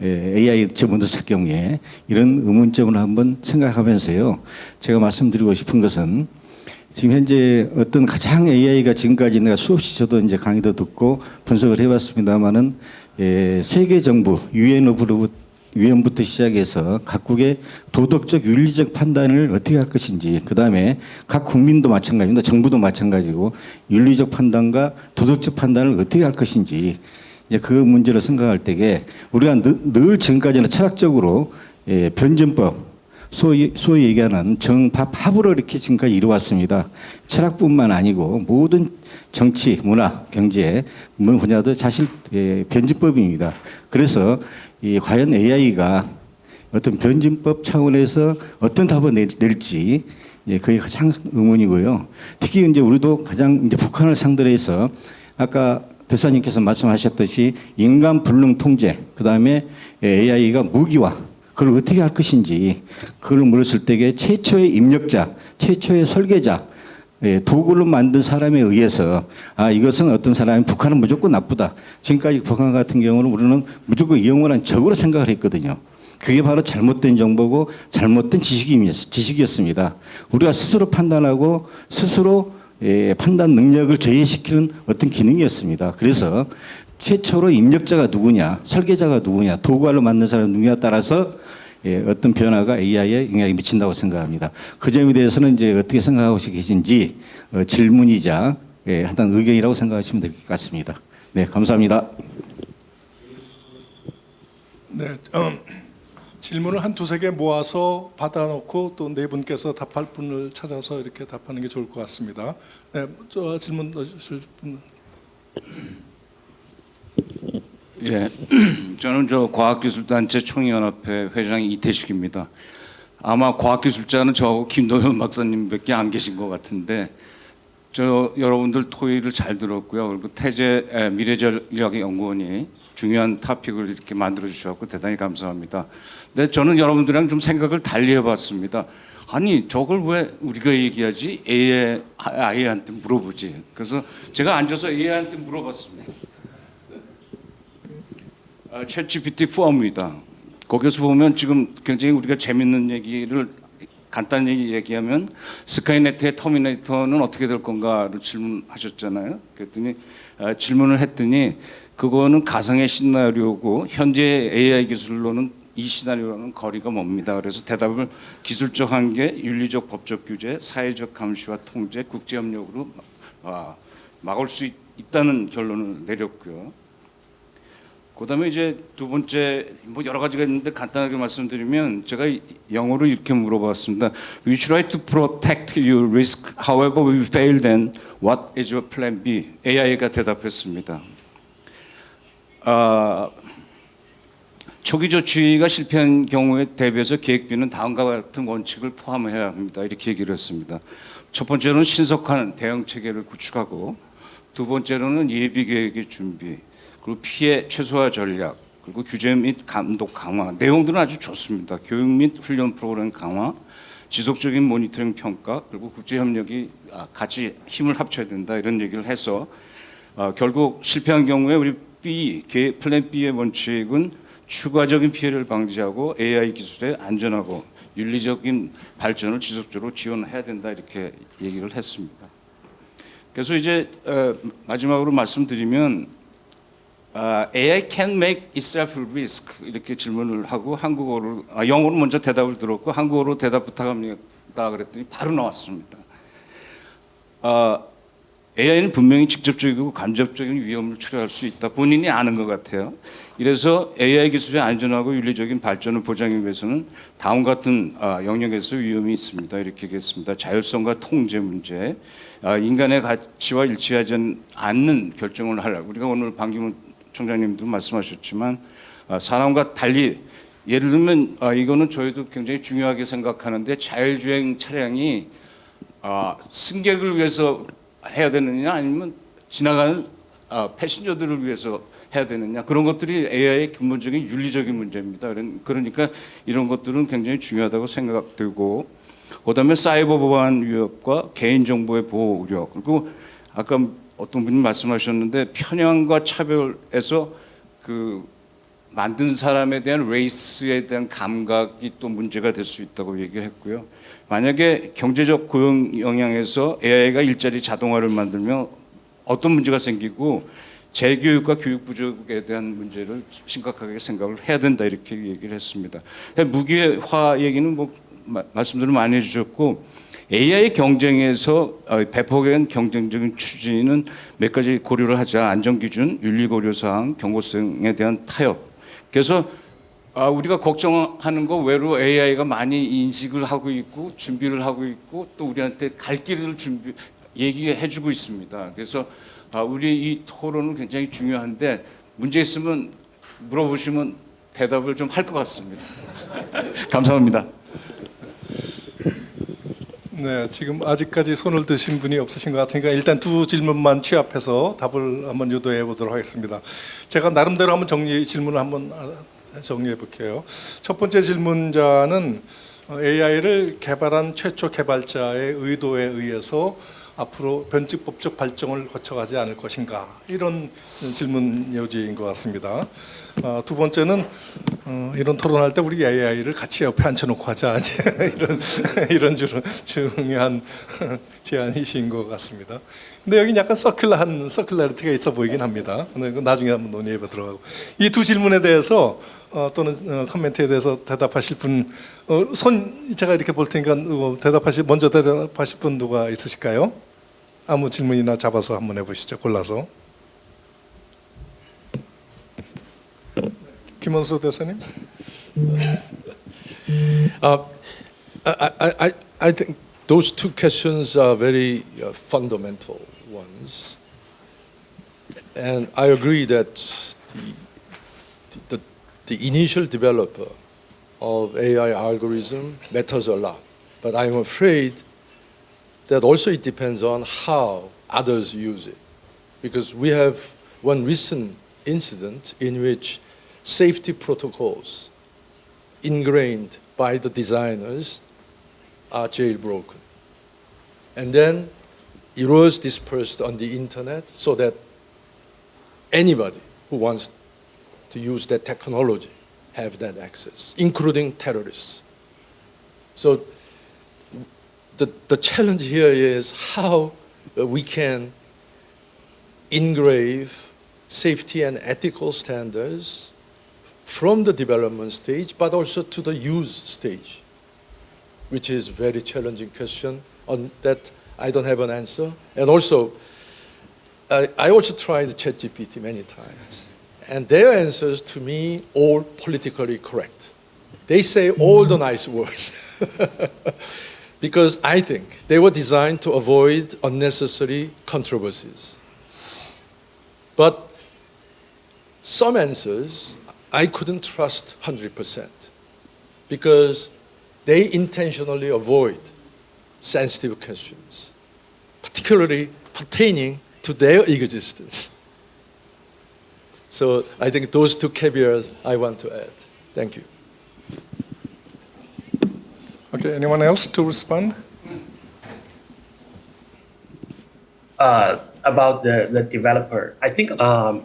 AI 전문서쓸 경우에 이런 의문점을 한번 생각하면서요. 제가 말씀드리고 싶은 것은 지금 현재 어떤 가장 AI가 지금까지 내가 수없이 저도 이제 강의도 듣고 분석을 해봤습니다만은 세계 정부 유엔부터 시작해서 각국의 도덕적 윤리적 판단을 어떻게 할 것인지, 그 다음에 각 국민도 마찬가지입니다. 정부도 마찬가지고 윤리적 판단과 도덕적 판단을 어떻게 할 것인지 이제 그 문제를 생각할 때에 우리가 늘 지금까지는 철학적으로 변증법 소위 얘기하는 정밥합으로 이렇게 지금까지 이루어왔습니다. 철학뿐만 아니고 모든 정치, 문화, 경제, 뭐 분야도 사실 변증법입니다. 그래서 과연 AI가 어떤 변증법 차원에서 어떤 답을 낼지 그게 가장 의문이고요. 특히 이제 우리도 가장 이제 북한을 상대로 해서 아까 대사님께서 말씀하셨듯이 인간 불능 통제, 그 다음에 AI가 무기화, 그걸 어떻게 할 것인지 그걸 물었을 때에 최초의 입력자, 최초의 설계자, 도구를 만든 사람에 의해서 이것은 어떤 사람이 북한은 무조건 나쁘다. 지금까지 북한 같은 경우는 우리는 무조건 영원한 적으로 생각을 했거든요. 그게 바로 잘못된 정보고 잘못된 지식이었습니다. 우리가 스스로 판단하고 스스로 판단 능력을 저해시키는 어떤 기능이었습니다. 그래서 최초로 입력자가 누구냐, 설계자가 누구냐, 도구를 만든 사람이 누구냐에 따라서 어떤 변화가 AI에 영향이 미친다고 생각합니다. 그 점에 대해서는 이제 어떻게 생각하고 계신지 질문이자 하여튼 의견이라고 생각하시면 될 것 같습니다. 네, 감사합니다. 네, 질문을 한 두세 개 모아서 받아놓고 또 네 분께서 답할 분을 찾아서 이렇게 답하는 게 좋을 것 같습니다. 네, 질문 넣으실 분. 예, 저는 과학기술단체 총연합회 회장 이태식입니다. 아마 과학기술자는 저하고 김동현 박사님밖에 안 계신 것 같은데 여러분들 토의를 잘 들었고요. 그리고 태제 미래전략연구원이 중요한 토픽을 이렇게 만들어 주셔서 대단히 감사합니다. 근데 저는 여러분들이랑 좀 생각을 달리 해봤습니다. 아니 저걸 왜 우리가 얘기하지? AI한테 물어보지. 그래서 제가 앉아서 AI한테 물어봤습니다. 챗GPT 4입니다. 거기서 보면 지금 굉장히 우리가 재밌는 얘기를 간단히 얘기하면 스카이네트의 터미네이터는 어떻게 될 건가를 질문하셨잖아요. 그랬더니 질문을 했더니 그거는 가상의 시나리오고 현재 AI 기술로는 이 시나리오는 거리가 멉니다. 그래서 대답을 기술적 한계, 윤리적 법적 규제, 사회적 감시와 통제, 국제협력으로 막을 수 있다는 결론을 내렸고요. 그다음에 이제 두 번째 뭐 여러 가지가 있는데 간단하게 말씀드리면 제가 영어로 이렇게 물어봤습니다. We try to protect your risk. However, we fail. Then what is your plan B? AI가 대답했습니다. 초기 조치가 실패한 경우에 대비해서 계획비는 다음과 같은 원칙을 포함해야 합니다. 이렇게 얘기를 했습니다. 첫 번째로는 신속한 대응 체계를 구축하고, 두 번째로는 예비 계획의 준비, 그리고 피해 최소화 전략, 그리고 규제 및 감독 강화. 내용들은 아주 좋습니다. 교육 및 훈련 프로그램 강화, 지속적인 모니터링 평가, 그리고 국제 협력이 같이 힘을 합쳐야 된다, 이런 얘기를 해서 결국 실패한 경우에 우리 플랜 B의 원칙은 추가적인 피해를 방지하고 AI 기술의 안전하고 윤리적인 발전을 지속적으로 지원해야 된다, 이렇게 얘기를 했습니다. 그래서 이제 마지막으로 말씀드리면 AI can make itself risk, 이렇게 질문을 하고 한국어로 영어로 먼저 대답을 들었고 한국어로 대답 부탁합니다 그랬더니 바로 나왔습니다. AI는 분명히 직접적이고 간접적인 위험을 초래할 수 있다, 본인이 아는 것 같아요. 이래서 AI 기술의 안전하고 윤리적인 발전을 보장하기 위해서는 다음과 같은 영역에서 위험이 있습니다, 이렇게 얘기했습니다. 자율성과 통제 문제, 인간의 가치와 일치하지 않는 결정을 할, 우리가 오늘 방기문 총장님도 말씀하셨지만 사람과 달리, 예를 들면 이거는 저희도 굉장히 중요하게 생각하는데 자율주행 차량이 승객을 위해서 해야 되느냐 아니면 지나가는 패신저들을 위해서 해야 되느냐, 그런 것들이 AI의 근본적인 윤리적인 문제입니다. 그러니까 이런 것들은 굉장히 중요하다고 생각되고, 그다음에 사이버 보안 위협과 개인정보의 보호 우려, 그리고 아까 어떤 분이 말씀하셨는데 편향과 차별에서 그 만든 사람에 대한 레이스에 대한 감각이 또 문제가 될 수 있다고 얘기했고요. 만약에 경제적 고용 영향에서 AI가 일자리 자동화를 만들면 어떤 문제가 생기고 재교육과 교육 부족에 대한 문제를 심각하게 생각을 해야 된다, 이렇게 얘기를 했습니다. 무기화 얘기는 뭐 말씀들을 많이 해주셨고, AI 경쟁에서 배폭의 경쟁적인 추진은 몇 가지 고려를 하자. 안전기준, 윤리고려사항, 경고성에 대한 타협. 그래서 우리가 걱정하는 거 외로 AI가 많이 인식을 하고 있고 준비를 하고 있고 또 우리한테 갈 길을 얘기해주고 있습니다. 그래서 우리 이 토론은 굉장히 중요한데 문제 있으면 물어보시면 대답을 좀 할 것 같습니다. 감사합니다. 네, 지금 아직까지 손을 드신 분이 없으신 것 같으니까 일단 두 질문만 취합해서 답을 한번 유도해 보도록 하겠습니다. 제가 나름대로 한번 질문을 한번 정리해 볼게요. 첫 번째 질문자는 AI를 개발한 최초 개발자의 의도에 의해서 앞으로 변칙법적 발전을 거쳐가지 않을 것인가, 이런 질문 요지인 것 같습니다. 두 번째는 이런 토론할 때 우리 AI를 같이 옆에 앉혀놓고 하자, 이런 중요한 제안이신 것 같습니다. 근데 여기 약간 서큘라리티가 있어 보이긴 합니다. 나중에 한번 논의해 보도록 하고, 이 두 질문에 대해서 또는 코멘트에 대해서 대답하실 분, 제가 이렇게 볼 테니까 먼저 대답하실 분 누가 있으실까요? 아무 질문이나 잡아서 한번 해보시죠. 골라서. 김원수 대사님. I think those two questions are very fundamental ones, and I agree that the initial developer of AI algorithm matters a lot, but I'm afraid that also it depends on how others use it, because we have one recent incident in which safety protocols ingrained by the designers are jailbroken, and then it was dispersed on the internet so that anybody who wants to use that technology have that access, including terrorists. So the challenge here is how we can engrave safety and ethical standards from the development stage, but also to the use stage, which is a very challenging question on that I don't have an answer. And also, I also tried ChatGPT many times, and their answers to me all politically correct. They say all the nice words. Because I think they were designed to avoid unnecessary controversies. But some answers I couldn't trust 100% because they intentionally avoid sensitive questions, particularly pertaining to their existence. So I think those two caveats I want to add. Thank you. Okay, anyone else to respond? About the developer, I think the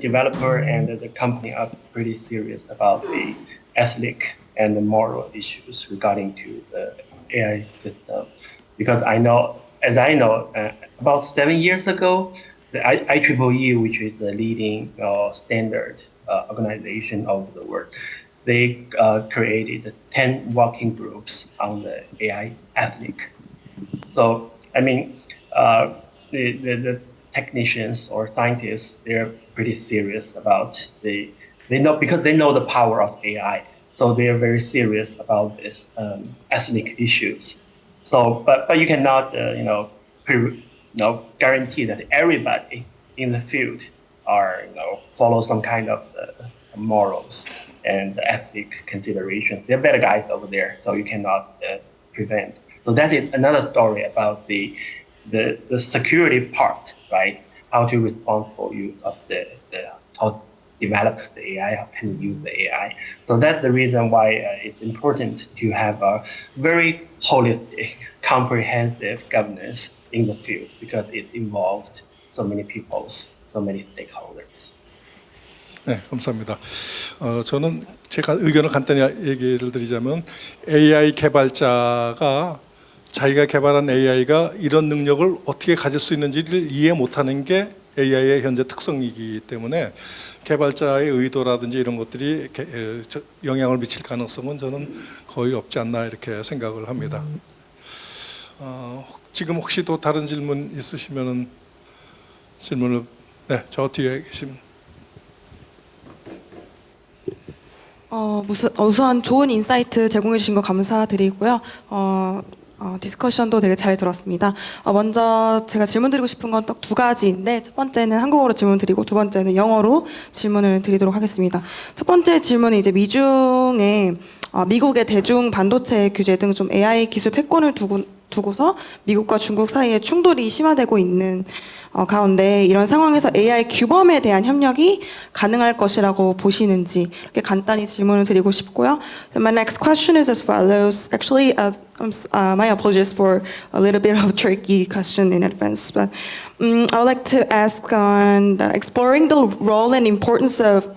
developer and the company are pretty serious about the ethic and the moral issues regarding to the AI system, because I know about 7 years ago, the IEEE, which is the leading standard organization of the world, they created 10 working groups on the AI ethic. So, I mean, the technicians or scientists, they're pretty serious about they know, because they know the power of AI. So they are very serious about this ethnic issues. So, but you cannot, guarantee that everybody in the field are, follow some kind of morals and ethnic considerations. There are better guys over there, so you cannot prevent. So that is another story about the security part, right? How to responsible use of how develop the AI and use the AI. So that's the reason why it's important to have a very holistic, comprehensive governance in the field, because it involved so many people, so many stakeholders. 네, 감사합니다. 저는 제가 의견을 간단히 얘기를 드리자면 AI 개발자가 자기가 개발한 AI가 이런 능력을 어떻게 가질 수 있는지를 이해 못하는 게 AI의 현재 특성이기 때문에 개발자의 의도라든지 이런 것들이 영향을 미칠 가능성은 저는 거의 없지 않나 이렇게 생각을 합니다. 지금 혹시 또 다른 질문 있으시면은 질문을 저 뒤에 계신. 우선 좋은 인사이트 제공해 주신 거 감사드리고요. 디스커션도 되게 잘 들었습니다. 먼저 제가 질문 드리고 싶은 건 딱 두 가지인데, 첫 번째는 한국어로 질문 드리고 두 번째는 영어로 질문을 드리도록 하겠습니다. 첫 번째 질문은 이제 미중의 미국의 대중 반도체 규제 등 좀 AI 기술 패권을 두고서 미국과 중국 사이에 충돌이 심화되고 있는 가운데 이런 상황에서 AI 규범에 대한 협력이 가능할 것이라고 보시는지 이렇게 간단히 질문을 드리고 싶고요. My next question is as follows. Actually, my apologies for a little bit of a tricky question in advance, but I would like to ask on exploring the role and importance of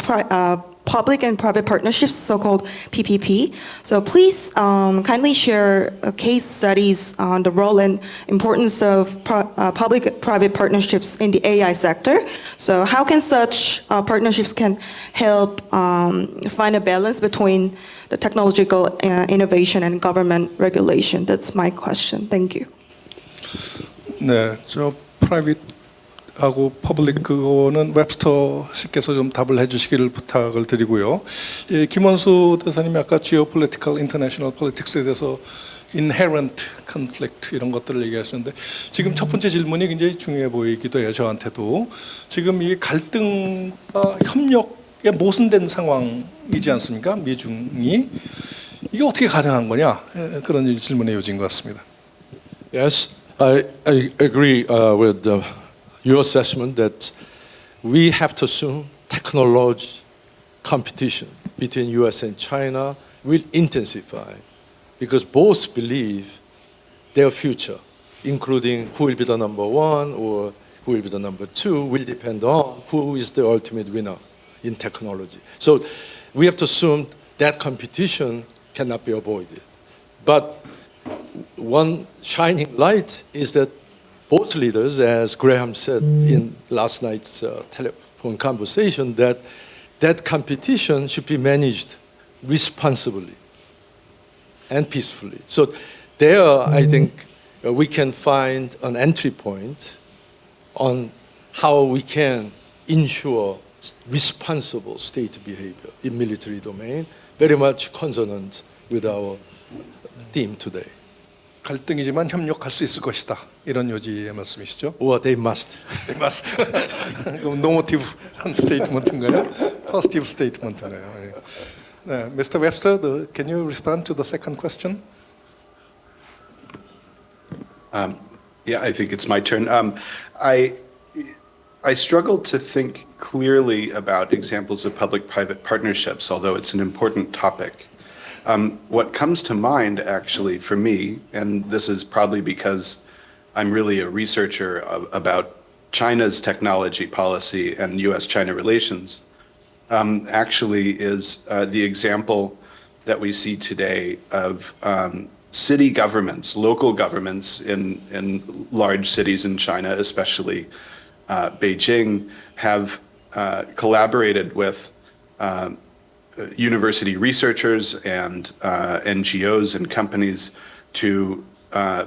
public and private partnerships, so-called PPP. So please kindly share case studies on the role and importance of public-private partnerships in the AI sector. So how can such partnerships can help find a balance between the technological innovation and government regulation? That's my question. Thank you. 네, 저 private 하고 퍼블릭 그거는 웹스터 씨께서 좀 답을 해주시기를 부탁을 드리고요. 김원수 대사님이 아까 geopolitical, international politics에 대해서 inherent conflict 이런 것들을 얘기하셨는데 지금 첫 번째 질문이 굉장히 중요해 보이기도 해요. 저한테도 지금 이 갈등과 협력에 모순된 상황이지 않습니까? 미중이 이게 어떻게 가능한 거냐 그런 질문의 요지인 것 같습니다. Yes, I agree with your assessment that we have to assume technology competition between US and China will intensify because both believe their future, including who will be the number one or who will be the number two, will depend on who is the ultimate winner in technology. So we have to assume that competition cannot be avoided. But one shining light is that both leaders, as Graham said in last night's telephone conversation, that that competition should be managed responsibly and peacefully. So there, I think we can find an entry point on how we can ensure responsible state behavior in military domain, very much consonant with our theme today. 갈등이지만 협력할 수 있을 것이다. 이런 요지의 말씀이시죠? Or they must. They must. 그럼 노모티브 한 스테이트먼트인가요? 포지티브 스테이트먼트네요. 예. 네, Mr. Webster, can you respond to the second question? Yeah, I think it's my turn. I struggle to think clearly about examples of public-private partnerships, although it's an important topic. What comes to mind, actually, for me, and this is probably because I'm really a researcher about China's technology policy and U.S.-China relations, actually is the example that we see today of city governments, local governments in large cities in China, especially Beijing, have collaborated with university researchers and NGOs and companies to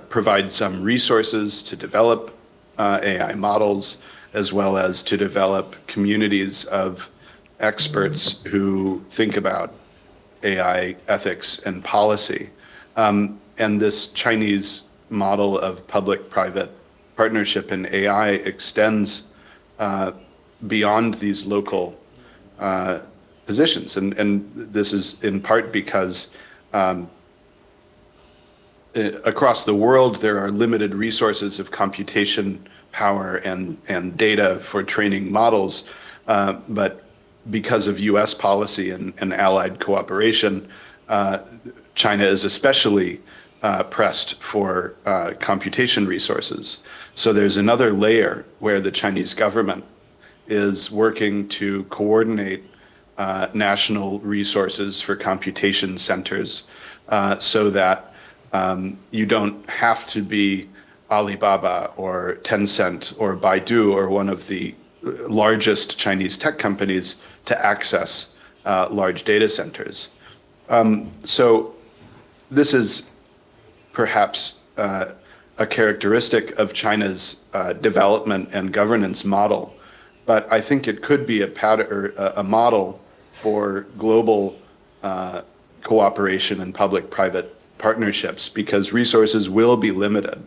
provide some resources to develop AI models, as well as to develop communities of experts who think about AI ethics and policy. And this Chinese model of public-private partnership in AI extends beyond these local positions. And this is in part because across the world, there are limited resources of computation power and data for training models. But because of US policy and allied cooperation, China is especially pressed for computation resources. So there's another layer where the Chinese government is working to coordinate national resources for computation centers so that you don't have to be Alibaba or Tencent or Baidu or one of the largest Chinese tech companies to access large data centers. So this is perhaps a characteristic of China's development and governance model, but I think it could be a model for global cooperation and public-private partnerships, because resources will be limited,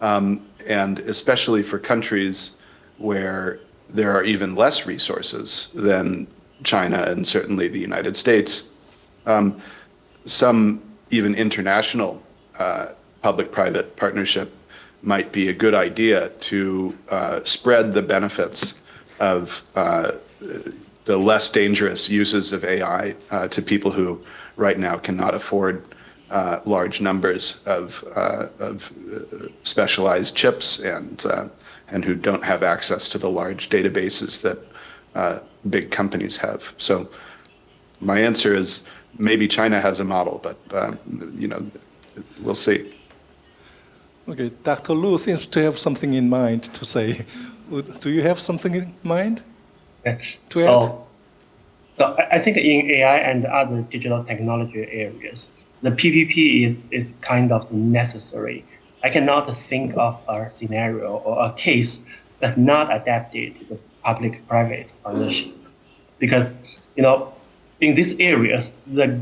and especially for countries where there are even less resources than China and certainly the United States. Some even international public-private partnership might be a good idea to spread the benefits of the less dangerous uses of AI to people who right now cannot afford large numbers of specialized chips and who don't have access to the large databases that big companies have. So my answer is maybe China has a model, but we'll see. Okay, Dr. Lu seems to have something in mind to say. Do you have something in mind to add? So I think in AI and other digital technology areas, the PPP is kind of necessary. I cannot think of a scenario or a case that's not adapted to the public-private partnership, because in these areas, the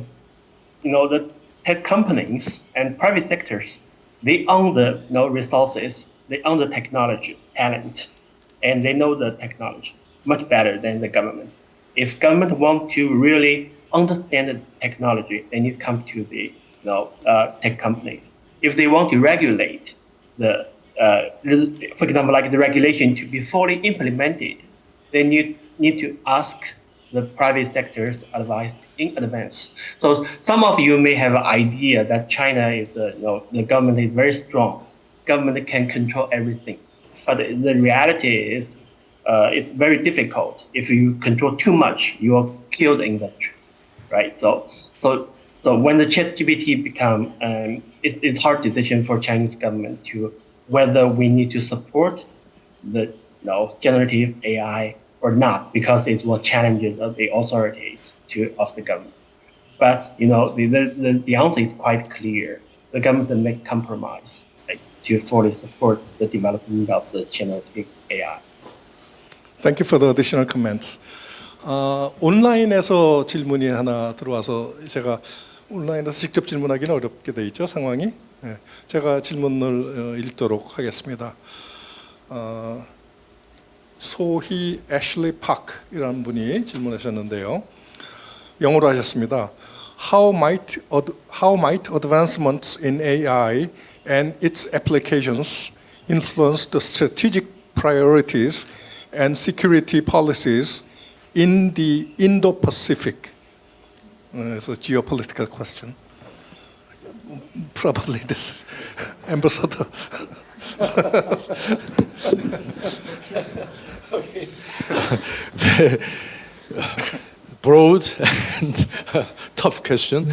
tech companies and private sectors, they own the resources, they own the technology, talent, and they know the technology much better than the government. If government want to really understand the technology, they need to come to the tech companies. If they want to regulate for example, like the regulation to be fully implemented, they need to ask the private sector's advice in advance. So some of you may have an idea that China is the government is very strong. Government can control everything, but the reality is it's very difficult. If you control too much, you are killed industry, right? So when the ChatGPT become it's hard decision for Chinese government to whether we need to support the generative AI or not, because it was challenges of the authorities of the government. But the answer is quite clear. The government make compromise to fully support the development of the generative AI. Thank you for the additional comments. 온라인에서 질문이 하나 들어와서 제가 온라인에서 직접 질문하기는 어렵게 돼 있죠, 상황이. 네, 제가 질문을 읽도록 하겠습니다. 소희 애슐리 파크이라는 분이 질문하셨는데요. 영어로 하셨습니다. How might advancements in AI and its applications influence the strategic priorities and security policies in the Indo-Pacific? It's a geopolitical question. Probably this ambassador. Okay. Broad and tough question,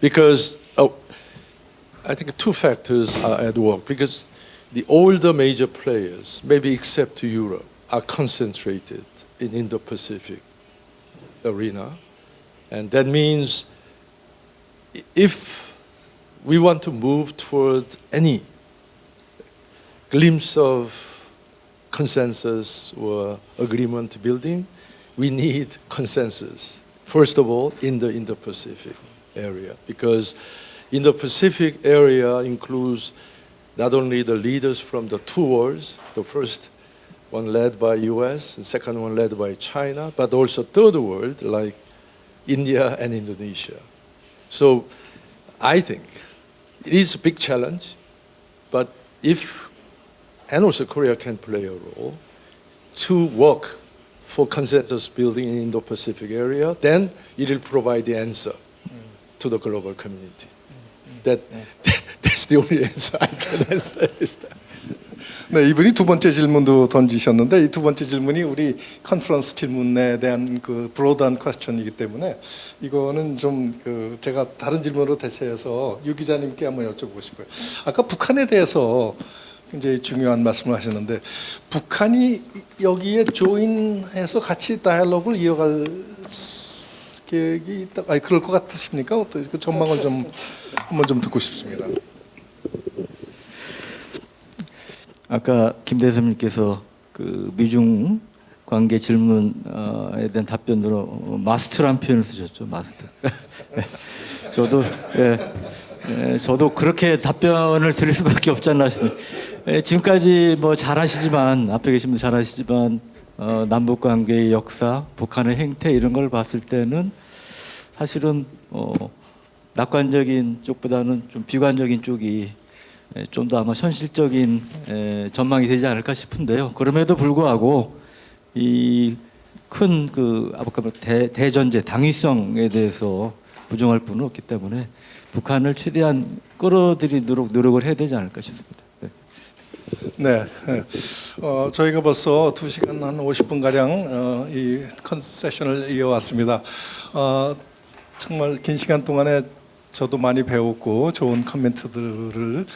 because I think two factors are at work. Because the older major players, maybe except to Europe, are concentrated in Indo-Pacific arena, and that means if we want to move toward any glimpse of consensus or agreement building, we need consensus, first of all, in the Indo-Pacific area, because Indo-Pacific area includes not only the leaders from the two worlds, the first one led by US, the second one led by China, but also third world like India and Indonesia. So I think it is a big challenge, but and also Korea can play a role to work for consensus building in Indo-Pacific area, then it will provide the answer to the global community. That's the only answer I can answer. 네, 이분이 두 번째 질문도 던지셨는데 이 두 번째 질문이 우리 컨퍼런스 질문에 대한 그 브로드한 퀘스천이기 때문에 이거는 좀 제가 다른 질문으로 대체해서 유 기자님께 한번 여쭤보고 싶어요. 아까 북한에 대해서 굉장히 중요한 말씀을 하셨는데 북한이 여기에 조인해서 같이 다이얼로그를 이어갈 계획이 있다. 아니 그럴 것 같으십니까? 어떤 그 전망을 좀 한번 좀 듣고 싶습니다. 아까 김 대표님께서 그 미중 관계 질문에 대한 답변으로 마스터란 표현을 쓰셨죠. 마스터. 저도 그렇게 답변을 드릴 수밖에 없지 않나 싶습니다. 지금까지 뭐 잘하시지만 앞에 계신 분들 잘하시지만 남북 관계의 역사, 북한의 행태 이런 걸 봤을 때는 사실은 낙관적인 쪽보다는 좀 비관적인 쪽이 좀 더 아마 현실적인 전망이 되지 않을까 싶은데요. 그럼에도 불구하고 이 큰 대전제 당위성에 대해서 부정할 분은 없기 때문에 북한을 최대한 끌어들이도록 노력을 해야 되지 않을까 싶습니다. 네, 저희가 벌써 2시간 한 50분 가량 이 세션을 이어왔습니다. 정말 긴 시간 동안에 저도 많이 배웠고 좋은 코멘트들을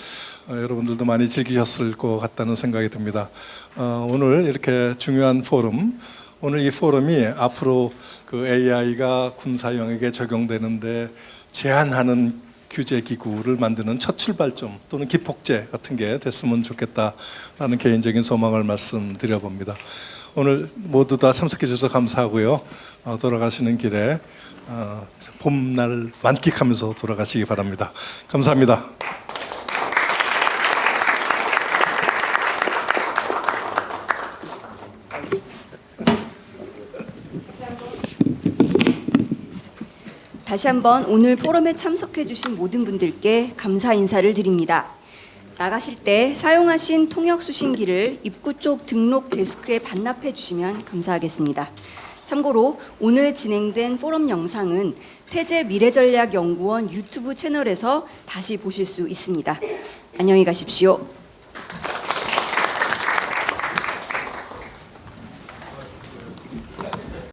여러분들도 많이 즐기셨을 것 같다는 생각이 듭니다. 오늘 이렇게 중요한 포럼, 오늘 이 포럼이 앞으로 그 AI가 군사 영역에 적용되는데 제한하는 규제 기구를 만드는 첫 출발점 또는 기폭제 같은 게 됐으면 좋겠다라는 개인적인 소망을 말씀드려 봅니다. 오늘 모두 다 참석해 주셔서 감사하고요. 돌아가시는 길에 봄날 만끽하면서 돌아가시기 바랍니다. 감사합니다. 다시 한번 오늘 포럼에 참석해 주신 모든 분들께 감사 인사를 드립니다. 나가실 때 사용하신 통역 수신기를 입구 쪽 등록 데스크에 반납해 주시면 감사하겠습니다. 참고로 오늘 진행된 포럼 영상은 태제 미래전략연구원 유튜브 채널에서 다시 보실 수 있습니다. 안녕히 가십시오.